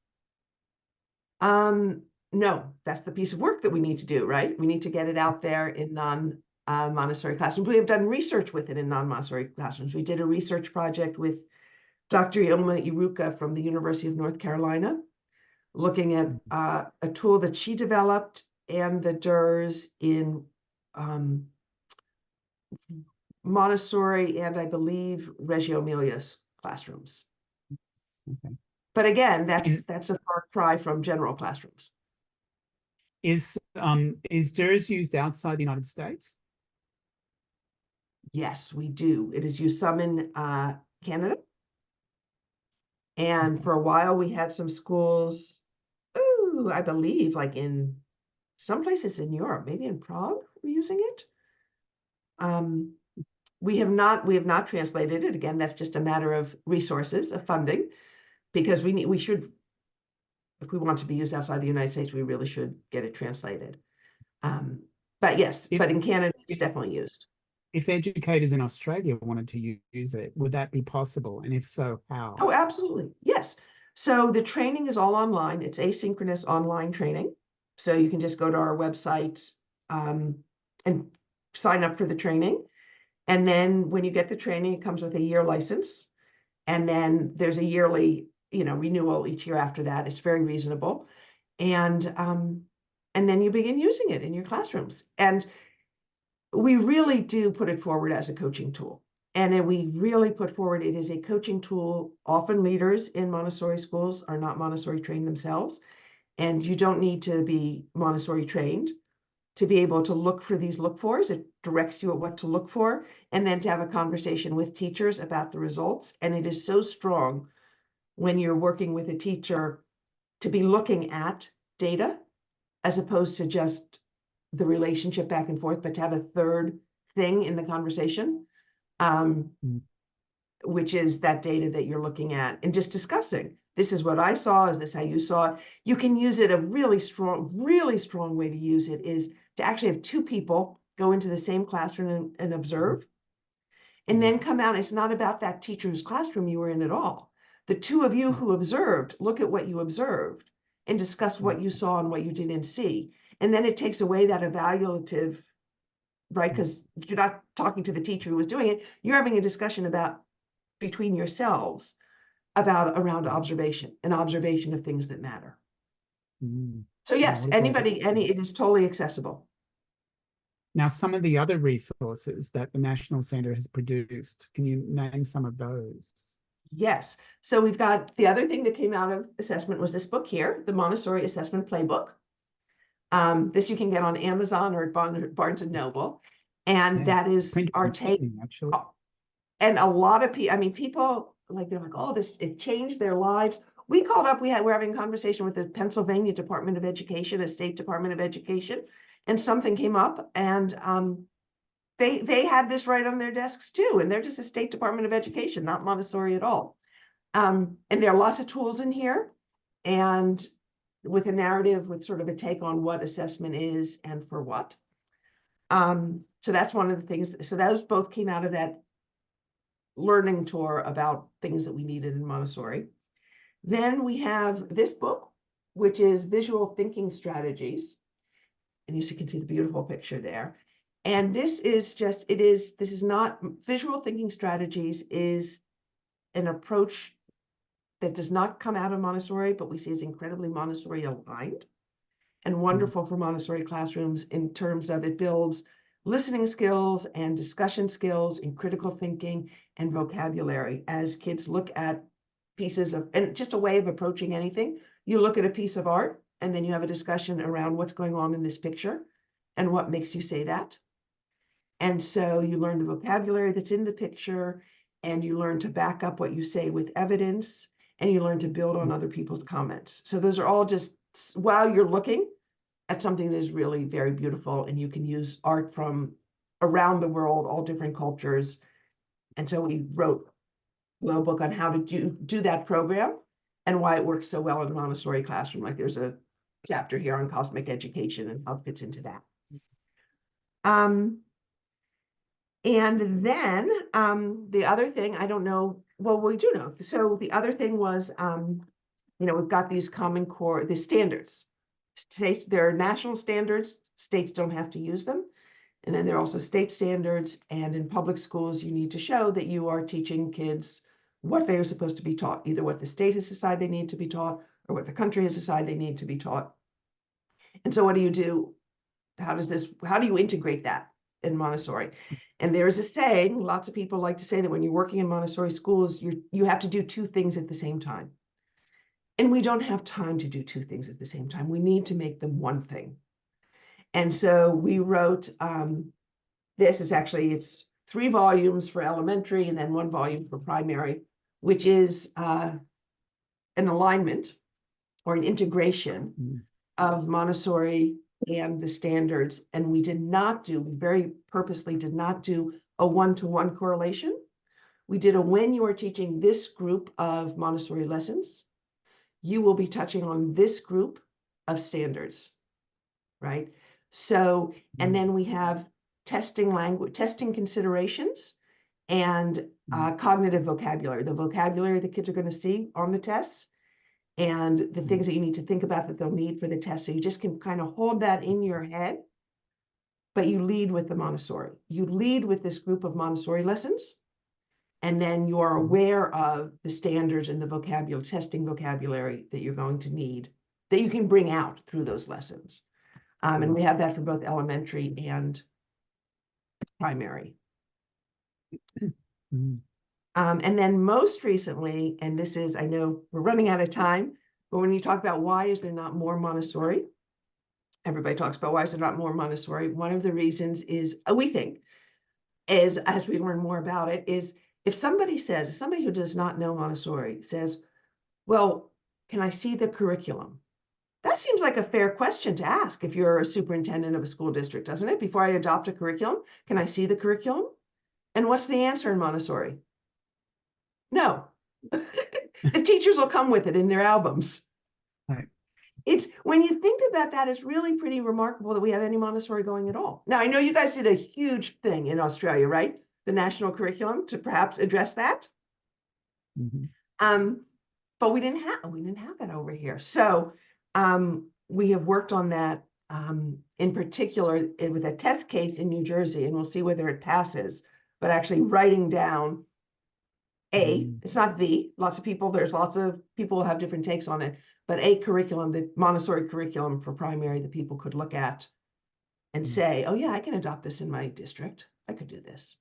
No, that's the piece of work that we need to do, right? We need to get it out there in non-Montessori classrooms. We have done research with it in non-Montessori classrooms. We did a research project with Dr. Ilma Iruka from the University of North Carolina, looking at a tool that she developed and the DERS in Montessori and I believe Reggio Emilia's classrooms. Okay. But again, that's a far cry from general classrooms. Is DERS used outside the United States? Yes, we do. It is used some in Canada. And for a while we had some schools, I believe like in some places in Europe, maybe in Prague, we're using it. We have not translated it. Again, that's just a matter of resources, of funding, because we should, if we want to be used outside the United States, we really should get it translated. But yes, but in Canada, it's definitely used. If educators in Australia wanted to use it, would that be possible? And if so, how? Oh, absolutely. Yes. So the training is all online. It's asynchronous online training. So you can just go to our website and sign up for the training. And then when you get the training, it comes with a year license. And then there's a yearly, renewal each year after that. It's very reasonable. And then you begin using it in your classrooms. And we really do put it forward as a coaching tool. And we really put forward it is a coaching tool. Often leaders in Montessori schools are not Montessori trained themselves. And you don't need to be Montessori trained to be able to look for these look-fors. It directs you at what to look for, and then to have a conversation with teachers about the results. And it is so strong when you're working with a teacher to be looking at data as opposed to just the relationship back and forth, but to have a third thing in the conversation, which is that data that you're looking at and just discussing. This is what I saw. Is this how you saw it? You can use it. A really strong way to use it is to actually have two people go into the same classroom and observe, and then come out. It's not about that teacher's classroom you were in at all. The two of you who observed, look at what you observed and discuss what you saw and what you didn't see. And then it takes away that evaluative, right? Because you're not talking to the teacher who was doing it. You're having a discussion between yourselves around observation of things that matter. So yes, it is totally accessible. Now, some of the other resources that the National Center has produced, can you name some of those? Yes. So we've got the other thing that came out of assessment was this book here, the Montessori Assessment Playbook. This you can get on Amazon or at Barnes and Noble. And that is our take. Actually. And a lot of people, they're like, oh, it changed their lives. We called up, we're having a conversation with the Pennsylvania Department of Education, a state Department of Education, and something came up, and they had this right on their desks too, and they're just a state Department of Education, not Montessori at all. And there are lots of tools in here, and with a narrative, with sort of a take on what assessment is and for what. So that's one of the things. So those both came out of that learning tour about things that we needed in Montessori. Then we have this book, which is Visual Thinking Strategies. And you can see the beautiful picture there. And this is just, this is not, visual thinking strategies is an approach that does not come out of Montessori, but we see is incredibly Montessori aligned and wonderful for Montessori classrooms in terms of it builds listening skills and discussion skills and critical thinking and vocabulary as kids look at pieces of, and just a way of approaching anything. You look at a piece of art and then you have a discussion around what's going on in this picture and what makes you say that. And so you learn the vocabulary that's in the picture, and you learn to back up what you say with evidence, and you learn to build on other people's comments. So those are all just while you're looking at something that is really very beautiful, and you can use art from around the world, all different cultures. And so we wrote a little book on how to do that program and why it works so well in the Montessori classroom. Like there's a chapter here on cosmic education and how it fits into that. And then the other thing, I don't know, well, we do know. So the other thing was, we've got these Common Core, the standards. States, there are national standards, states don't have to use them. And then there are also state standards. And in public schools, you need to show that you are teaching kids what they are supposed to be taught, either what the state has decided they need to be taught or what the country has decided they need to be taught. And so what do you do? How do you integrate that in Montessori? And there's a saying, lots of people like to say that when you're working in Montessori schools, you have to do two things at the same time. And we don't have time to do two things at the same time. We need to make them one thing. And so we wrote, it's 3 volumes for elementary and then 1 volume for primary, which is an alignment or an integration of Montessori and the standards. And we very purposely did not do a one-to-one correlation. We did when you are teaching this group of Montessori lessons, you will be touching on this group of standards, right? So, and then we have testing considerations and cognitive vocabulary, the vocabulary the kids are going to see on the tests, and the things that you need to think about that they'll need for the test. So you just can kind of hold that in your head, but you lead with the Montessori. You lead with this group of Montessori lessons, and then you are aware of the standards and the vocabulary, testing vocabulary that you're going to need, that you can bring out through those lessons. And we have that for both elementary and primary. And then most recently, and this is, I know we're running out of time, but when you talk about why is there not more Montessori, everybody talks about why is there not more Montessori. One of the reasons is, we think, is as we learn more about it, is if somebody who does not know Montessori says, well, can I see the curriculum? That seems like a fair question to ask if you're a superintendent of a school district, doesn't it? Before I adopt a curriculum, can I see the curriculum? And what's the answer in Montessori? No. The teachers will come with it in their albums. Right. It's, when you think about that, it's really pretty remarkable that we have any Montessori going at all. Now, I know you guys did a huge thing in Australia, right? The national curriculum to perhaps address that. But we didn't have that over here. So we have worked on that in particular with a test case in New Jersey, and we'll see whether it passes, but actually writing down it's not there's lots of people who have different takes on it, but a curriculum, the Montessori curriculum for primary that people could look at and say, oh yeah, I can adopt this in my district. I could do this.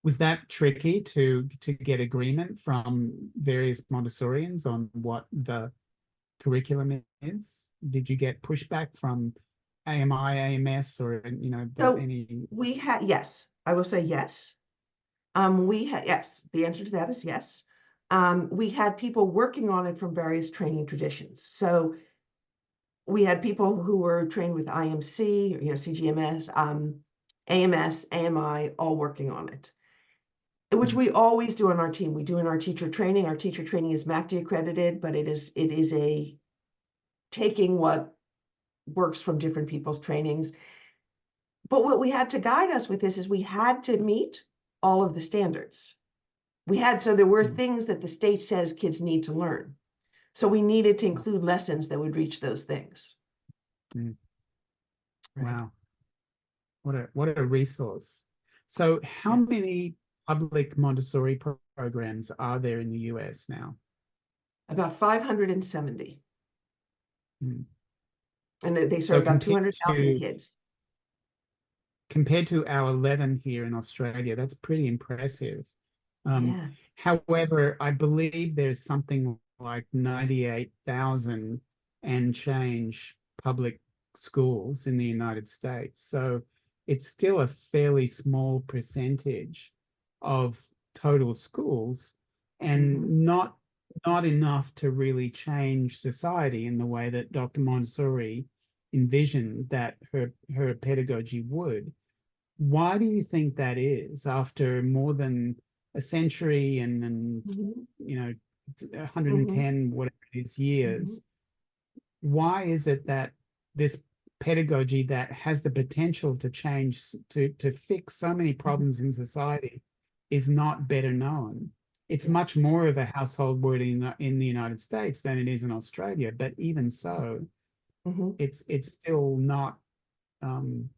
Was that tricky to get agreement from various Montessorians on what the curriculum is? Did you get pushback from AMI, AMS, or any? We had, yes, I will say yes. Yes, the answer to that is yes. We had people working on it from various training traditions. So we had people who were trained with IMC, CGMS, AMS, AMI, all working on it, which we always do on our team. We do in our teacher training. Our teacher training is MACD accredited, but it is a taking what works from different people's trainings. But what we had to guide us with this is we had to meet all of the standards. So there were things that the state says kids need to learn. So we needed to include lessons that would reach those things. Wow. what a resource. So how Yeah. many public Montessori programs are there in the US now? About 570. Hmm. And they serve So about 200,000 kids. compared to our 11 here in Australia, that's pretty impressive. Um, Yeah. However, I believe there's something like 98,000 and change public schools in the United States. So it's still a fairly small percentage of total schools, and Mhm. not enough to really change society in the way that Dr. Montessori envisioned that her pedagogy would. Why do you think that is after more than a century and Mhm. you know Mhm. 110 whatever it is Mhm. years? Why is it that this pedagogy that has the potential to change to fix so many Mhm. problems in society is not better known? It's Yeah. much more of a household word in the United States than it is in Australia, but even so, Mhm. it's still not um,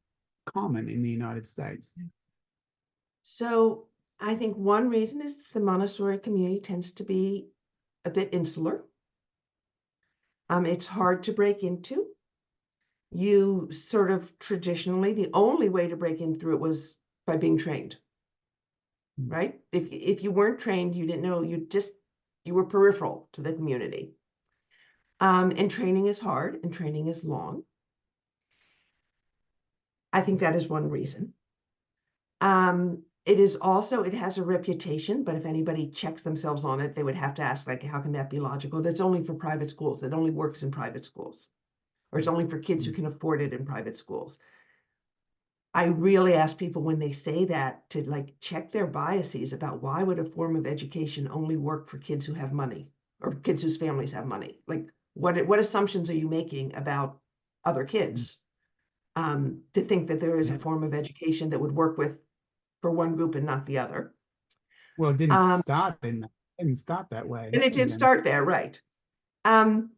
common in the United States. So I think one reason is the Montessori community tends to be a bit insular. It's hard to break into. You sort of traditionally, the only way to break in through it was by being trained, Mm. right? If you weren't trained, you didn't know, you were peripheral to the community. And training is hard and training is long. I think that is one reason. It is also, it has a reputation, but if anybody checks themselves on it, they would have to ask, like, how can that be logical? That's only for private schools. It only works in private schools, or it's only for kids who can afford it in private schools. I really ask people when they say that to like check their biases about why would a form of education only work for kids who have money or kids whose families have money? Like, what assumptions are you making about other kids to think that there is a Yeah. form of education that would work with for one group and not the other? Well, it Um, didn't start that way and it did even. start there, right? Um,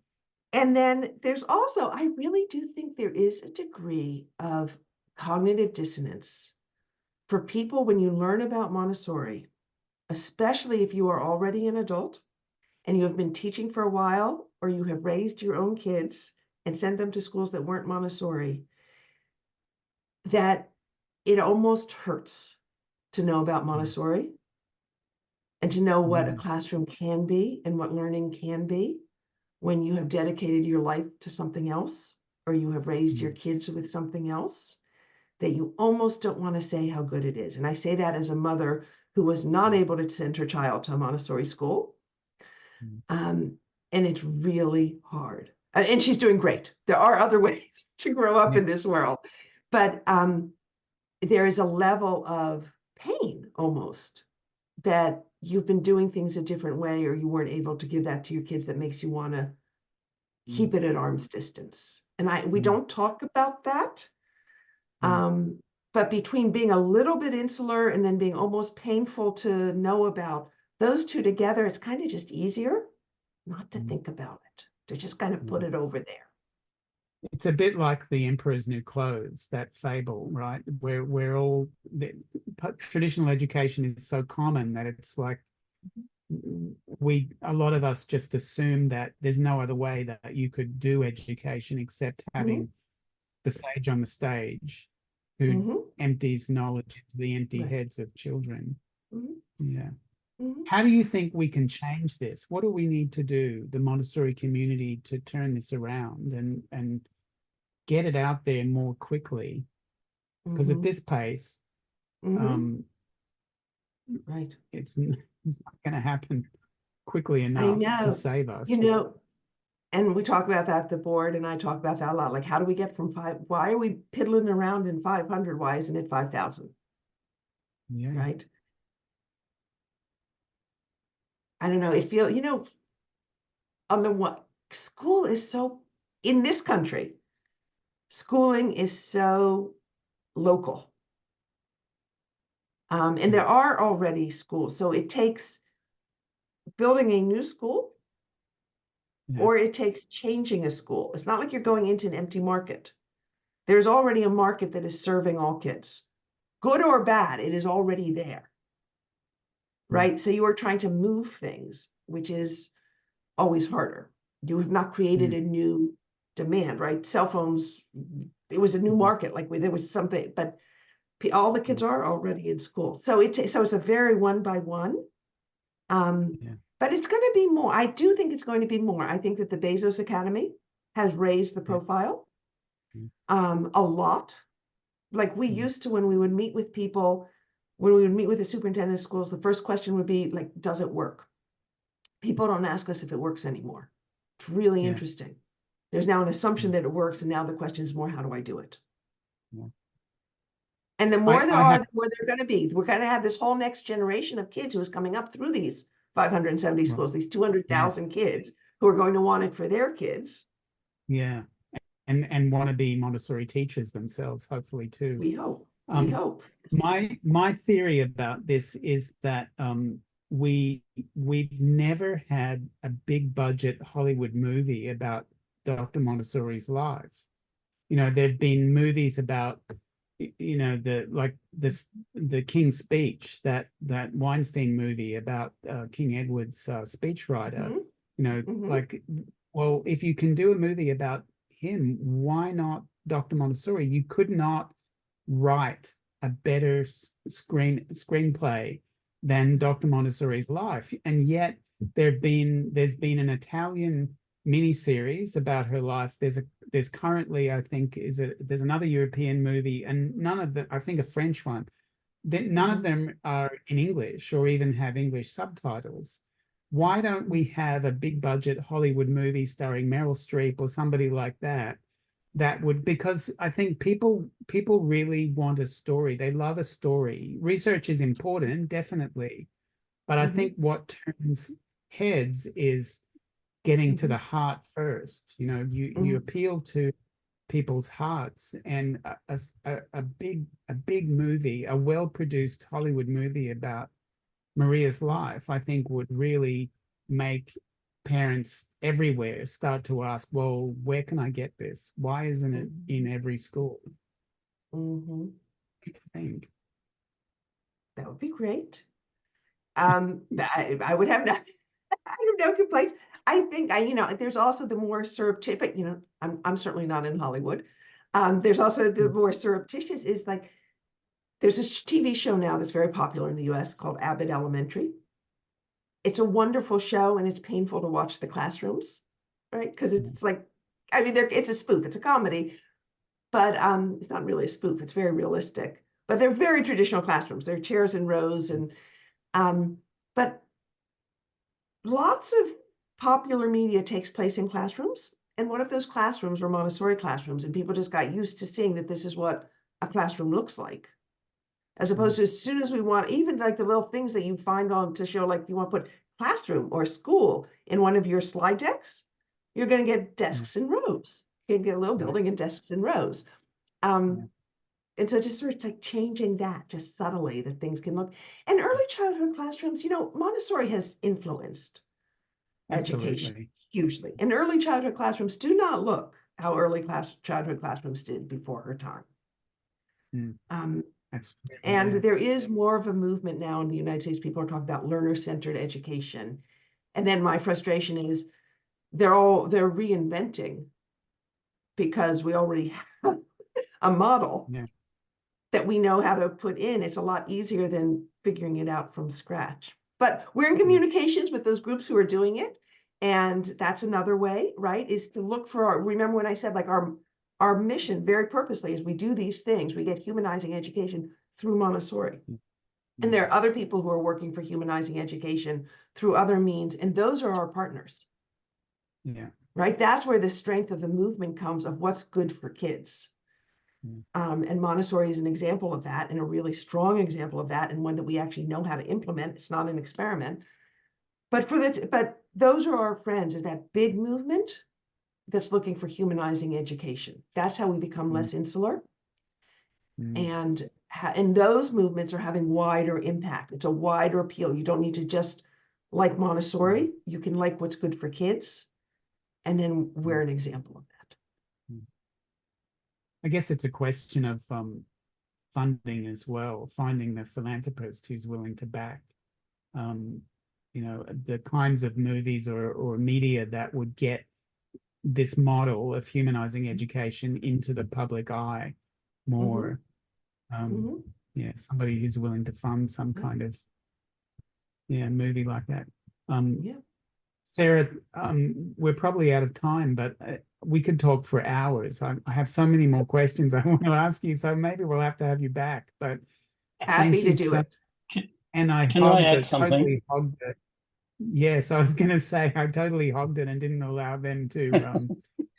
and then there's also, I really do think there is a degree of cognitive dissonance for people when you learn about Montessori, especially if you are already an adult and you have been teaching for a while, or you have raised your own kids and sent them to schools that weren't Montessori, that it almost hurts to know about Mm. Montessori and to know what a Yeah. classroom can be and what learning can be when you have dedicated your life to something else or you have raised your Mm. kids with something else, that you almost don't want to say how good it is. And I say that as a mother who was not Mm. able to send her child to a Montessori school. Mm. Um, and it's really hard. And she's doing great. There are other ways to grow up Yeah. in this world, but there is a level of pain almost that you've been doing things a different way or you weren't able to give that to your kids that makes you want to Mm. keep it at arm's distance. And we Mm. don't talk about that. Mm. Um, but between being a little bit insular and then being almost painful to know about, those two together, it's kind of just easier not to Mm. think about it, to just kind of put Yeah. it over there. It's a bit like the Emperor's New Clothes, that fable, right? Where we're all the traditional education is so common that it's like a lot of us just assume that there's no other way that you could do education except Mm-hmm. having the sage on the stage who Mm-hmm. empties knowledge into the empty Right. heads of children. Mm-hmm. Yeah. Mm-hmm. How do you think we can change this? What do we need to do, the Montessori community, to turn this around and get it out there more quickly? Because at Mm-hmm. this pace, Mm-hmm. um, Right. it's not going to happen quickly I enough to know. save You us. know, and we talk about that, the board and I talk about that a lot. Like, how do we get from why are we piddling around in 500? Why isn't it 5,000? Yeah. Right. I don't know. It feels, on the one, school is so, in this country, schooling is so local. And there are already schools. So it takes building a new school Yeah. or it takes changing a school. It's not like you're going into an empty market. There's already a market that is serving all kids. Good or bad, it is already there, right? So you are trying to move things, which is always harder. You have not created a new demand, right? Cell phones, it was a new market, like there was something, but all the kids are already in school. So it's a very one by one. But it's going to be more. I do think it's going to be more. I think that the Bezos Academy has raised the profile a lot. Like we used to, when we would meet with people, when we would meet with the superintendent of schools, the first question would be like, does it work? People don't ask us if it works anymore. It's really interesting. There's now an assumption that it works, and now the question is more, how do I do it? And the more there are, the more they're going to be. We're going to have this whole next generation of kids who is coming up through these 570 schools, these 200,000 kids who are going to want it for their kids. Yeah. And want to be Montessori teachers themselves, hopefully too. We hope. We hope. My theory about this is that we've never had a big budget Hollywood movie about Dr. Montessori's life. You know, there've been movies about, you know, the King's Speech, that Weinstein movie about King Edward's speechwriter. You know, like, well, if you can do a movie about him, why not Dr. Montessori? You could not write a better screenplay than Dr. Montessori's life, and yet there's been an Italian miniseries about her life. There's currently, I think, there's another European movie, and none of them, I think a French one, none of them are in English or even have English subtitles. Why don't we have a big budget Hollywood movie starring Meryl Streep or somebody like that? That would, because I think people really want a story. They love a story. Research is important, definitely, but I think what turns heads is getting to the heart first. You know, you appeal to people's hearts, and a big movie, a well-produced Hollywood movie about Maria's life, I think would really make parents everywhere start to ask, well, where can I get this? Why isn't it in every school? I think that would be great. I would have I have no complaints. I think you know, there's also the more surreptitious, you know, I'm certainly not in Hollywood. There's also the more surreptitious is like, there's this TV show now that's very popular in the US called Abbott Elementary. It's a wonderful show, and it's painful to watch the classrooms, right? Because it's like, I mean, it's a spoof, it's a comedy, but it's not really a spoof, it's very realistic. But they're very traditional classrooms. They're chairs and rows, and but lots of popular media takes place in classrooms. And what if those classrooms were Montessori classrooms, and people just got used to seeing that this is what a classroom looks like? As opposed to, as soon as we want, even like the little things that you find on to show, like you want to put classroom or school in one of your slide decks, you're going to get desks and rows. You're going to get a little building and desks and rows. And so just sort of like changing that just subtly, that things can look. And early childhood classrooms, you know, Montessori has influenced education hugely. And early childhood classrooms do not look how early childhood classrooms did before her time. And there is more of a movement now in the United States. People are talking about learner-centered education. And then my frustration is they're reinventing, because we already have a model that we know how to put in. It's a lot easier than figuring it out from scratch. But we're in communications with those groups who are doing it. And that's another way, right, is to look for remember when I said, like, our mission very purposely is we do these things, we get humanizing education through Montessori. And there are other people who are working for humanizing education through other means, and those are our partners. Right? That's where the strength of the movement comes, of what's good for kids. And Montessori is an example of that, and a really strong example of that, and one that we actually know how to implement. It's not an experiment. But those are our friends, is that big movement that's looking for humanizing education. That's how we become less insular. And those movements are having wider impact. It's a wider appeal. You don't need to just like Montessori. You can like what's good for kids. And then we're an example of that. I guess it's a question of funding as well, finding the philanthropist who's willing to back, um, the kinds of movies or media that would get this model of humanizing education into the public eye Mm-hmm. more. Mm-hmm. Yeah, somebody who's willing to fund some kind of movie like that. Yeah. Sarah, we're probably out of time, but we could talk for hours. I have so many more questions I want to ask you, so maybe we'll have to have you back. But Happy thank to you do so. it. And I Can I add totally something? hogged it. Yes, I was going to say I totally hogged it and didn't allow them to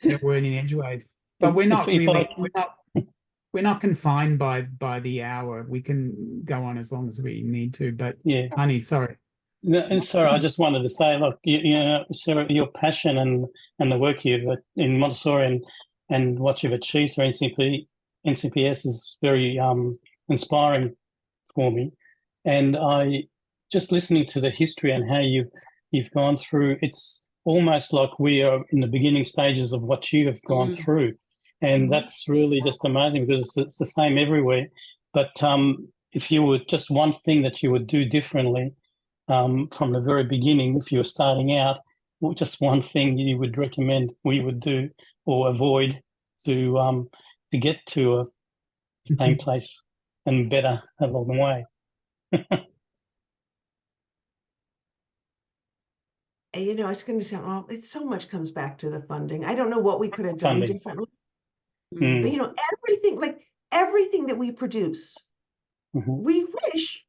get word in edgeways. But we're not If I really can, we're not confined by the hour. We can go on as long as we need to. But yeah. honey, sorry. No, and sorry, I just wanted to say, look, Sarah, your passion and the work you've in Montessori and what you've achieved through NCPS is very inspiring for me. And I just listening to the history and how you've gone through, it's almost like we are in the beginning stages of what you have gone through. And that's really just amazing because it's the same everywhere. But if you were just one thing that you would do differently from the very beginning, if you were starting out, just one thing you would recommend we would do or avoid to get to a same place and better along the way. I was going to say, oh, it's so much comes back to the funding. I don't know what we could have done Funding. differently, Mm. but everything that we produce, we wish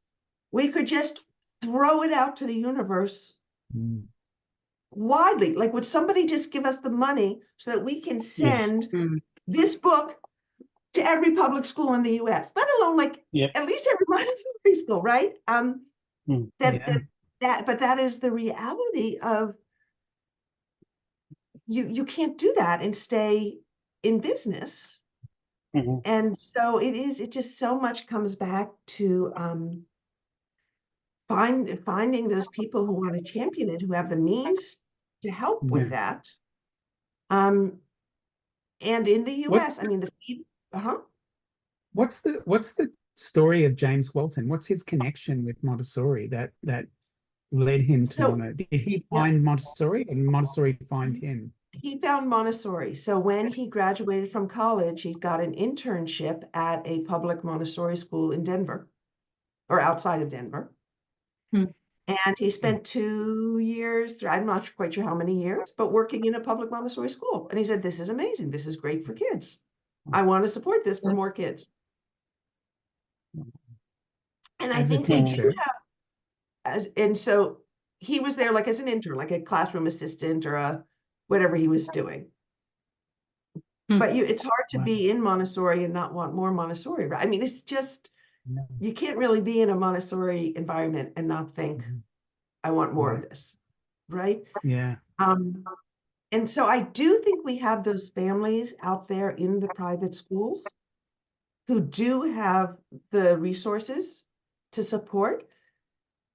we could just throw it out to the universe widely. Like, would somebody just give us the money so that we can send this book to every public school in the US, let alone at least every Montessori school, right? But that is the reality of you can't do that and stay in business. And so it just so much comes back to finding those people who want to champion it, who have the means to help with that. And in the US, What's the story of James Walton? What's his connection with Montessori that led him to want to? Did he find Montessori, or Montessori find him? He found Montessori. So when he graduated from college, he got an internship at a public Montessori school in Denver, or outside of Denver. And he spent 2 years, I'm not quite sure how many years, but working in a public Montessori school. And he said, this is amazing. This is great for kids. I want to support this for more kids. And I think they do have, and so he was there like as an intern, like a classroom assistant or a whatever he was doing. But it's hard to be in Montessori and not want more Montessori, right? I mean, it's just, you can't really be in a Montessori environment and not think, I want more of this, right? Yeah. And so I do think we have those families out there in the private schools who do have the resources to support,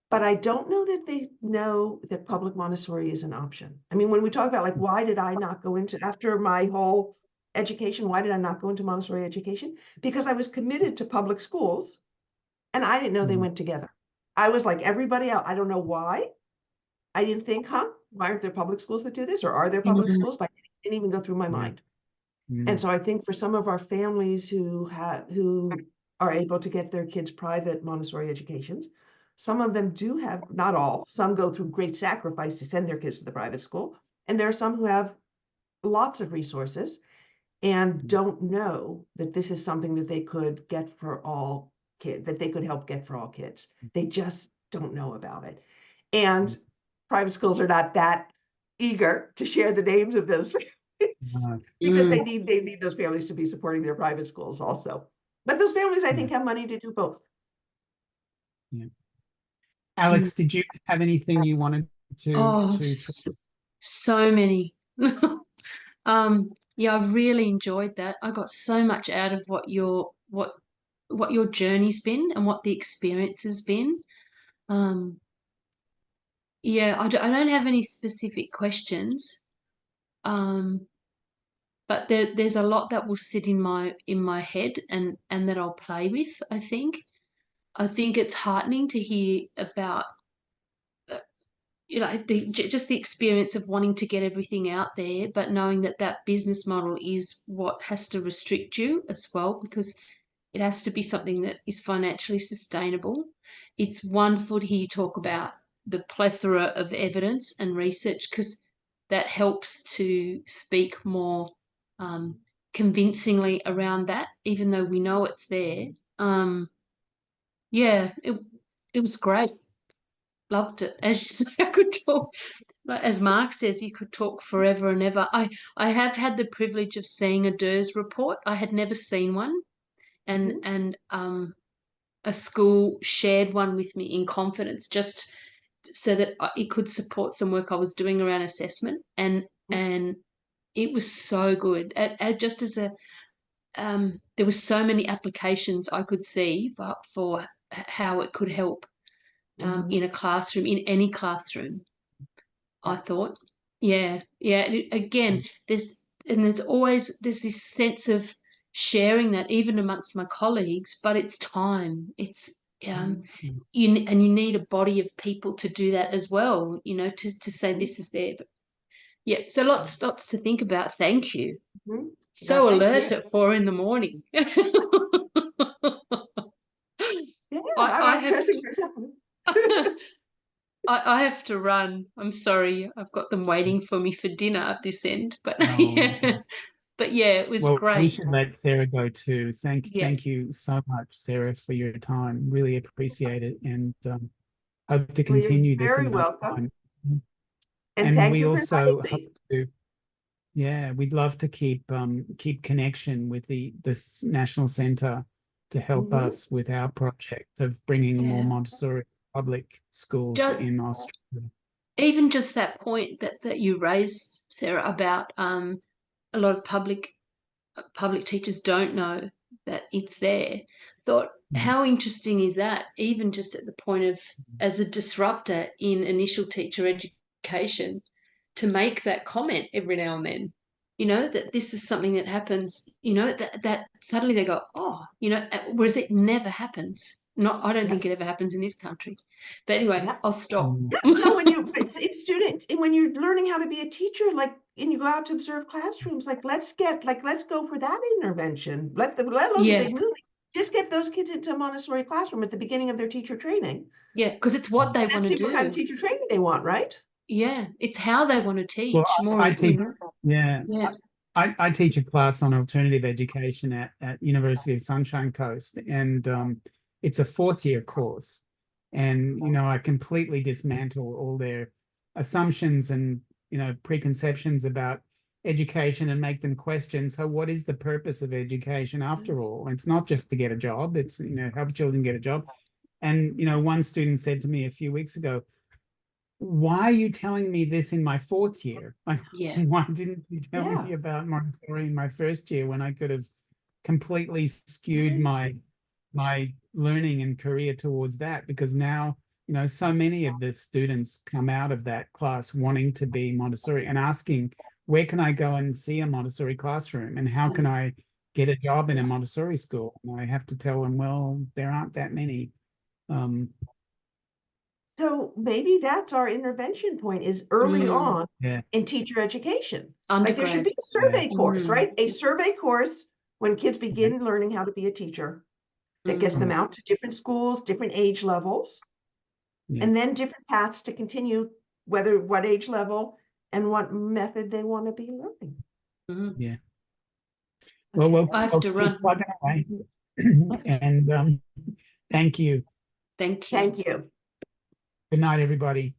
but I don't know that they know that public Montessori is an option. I mean, when we talk about why did I not go into, after my whole education, why did I not go into Montessori education? Because I was committed to public schools and I didn't know they went together. I was like everybody else. I don't know why. I didn't think, why aren't there public schools that do this? Or are there public schools? But it didn't even go through my mind. And so I think for some of our families who are able to get their kids private Montessori educations, some of them do have, not all, some go through great sacrifice to send their kids to the private school. And there are some who have lots of resources and don't know that this is something that they could get for all kids, that they could help get for all kids. They just don't know about it. And private schools are not that eager to share the names of those families because they need those families to be supporting their private schools also. But those families, I think, have money to do both. Yeah. Alex, did you have anything you wanted to so many. Yeah, I really enjoyed that. I got so much out of what your journey's been and what the experience has been. Yeah, I don't have any specific questions. but there's a lot that will sit in my head and that I'll play with. I think it's heartening to hear about just the experience of wanting to get everything out there, but knowing that business model is what has to restrict you as well, because it has to be something that is financially sustainable. It's wonderful to hear you talk about the plethora of evidence and research, because that helps to speak more convincingly around that, even though we know it's there. Yeah, it was great. Loved it. As you say, I could talk, as Mark says, you could talk forever and ever. I have had the privilege of seeing a DERS report. I had never seen one, and a school shared one with me in confidence, just so that it could support some work I was doing around assessment, and it was so good. Just as a there were so many applications I could see for how it could help in a classroom, in any classroom. I thought, yeah. Again, there's always this sense of sharing that even amongst my colleagues, but it's time. It's you need a body of people to do that as well. To say this is there. But yeah, so lots to think about. Thank you. So Well, thank alert you. at 4 a.m. Yeah, I I'm have pressing to, for something. I have to run. I'm sorry. I've got them waiting for me for dinner at this end. But Oh, but yeah, it was well, we great. should let Sarah go too. Yeah. Thank you so much, Sarah, for your time. Really appreciate it, and hope to Well, you're continue this very another welcome. time. And And thank we you for also inviting hope me. to, yeah, we'd love to keep connection with this National Centre to help us with our project of bringing more Yeah. Montessori public schools Just, in Australia. even just that point that you raised, Sarah, about a lot of public teachers don't know that it's there. Thought, how interesting is that? Even just at the point of, as a disruptor in initial teacher education, to make that comment every now and then, that this is something that happens, that suddenly they go, oh, whereas it never happens. I don't think it ever happens in this country. But anyway, I'll stop. No, it's student, and when you're learning how to be a teacher, and you go out to observe classrooms, let's go for that intervention. Let alone the big movie. Just get those kids into a Montessori classroom at the beginning of their teacher training. Yeah, because it's what they want to See do. what kind of teacher training they want, right? Yeah, it's how they want to teach. Well, more. I teach, yeah. Yeah. I teach a class on alternative education at University of Sunshine Coast, and it's a 4th-year course. And I completely dismantle all their assumptions and preconceptions about education and make them question. So, what is the purpose of education after all? It's not just to get a job; it's help children get a job. And one student said to me a few weeks ago, why are you telling me this in my 4th year? Like, why didn't you tell me about Montessori in my 1st year when I could have completely skewed my learning and career towards that? Because now, so many of the students come out of that class wanting to be Montessori and asking, where can I go and see a Montessori classroom? And how can I get a job in a Montessori school? And I have to tell them, well, there aren't that many. So maybe that's our intervention point, is early on in teacher education. There should be a survey course, right? A survey course when kids begin learning how to be a teacher that gets them out to different schools, different age levels, and then different paths to continue, what age level and what method they want to be learning. Yeah. Well, I have to run. Away. And thank you. Thank you. Thank you. Good night, everybody.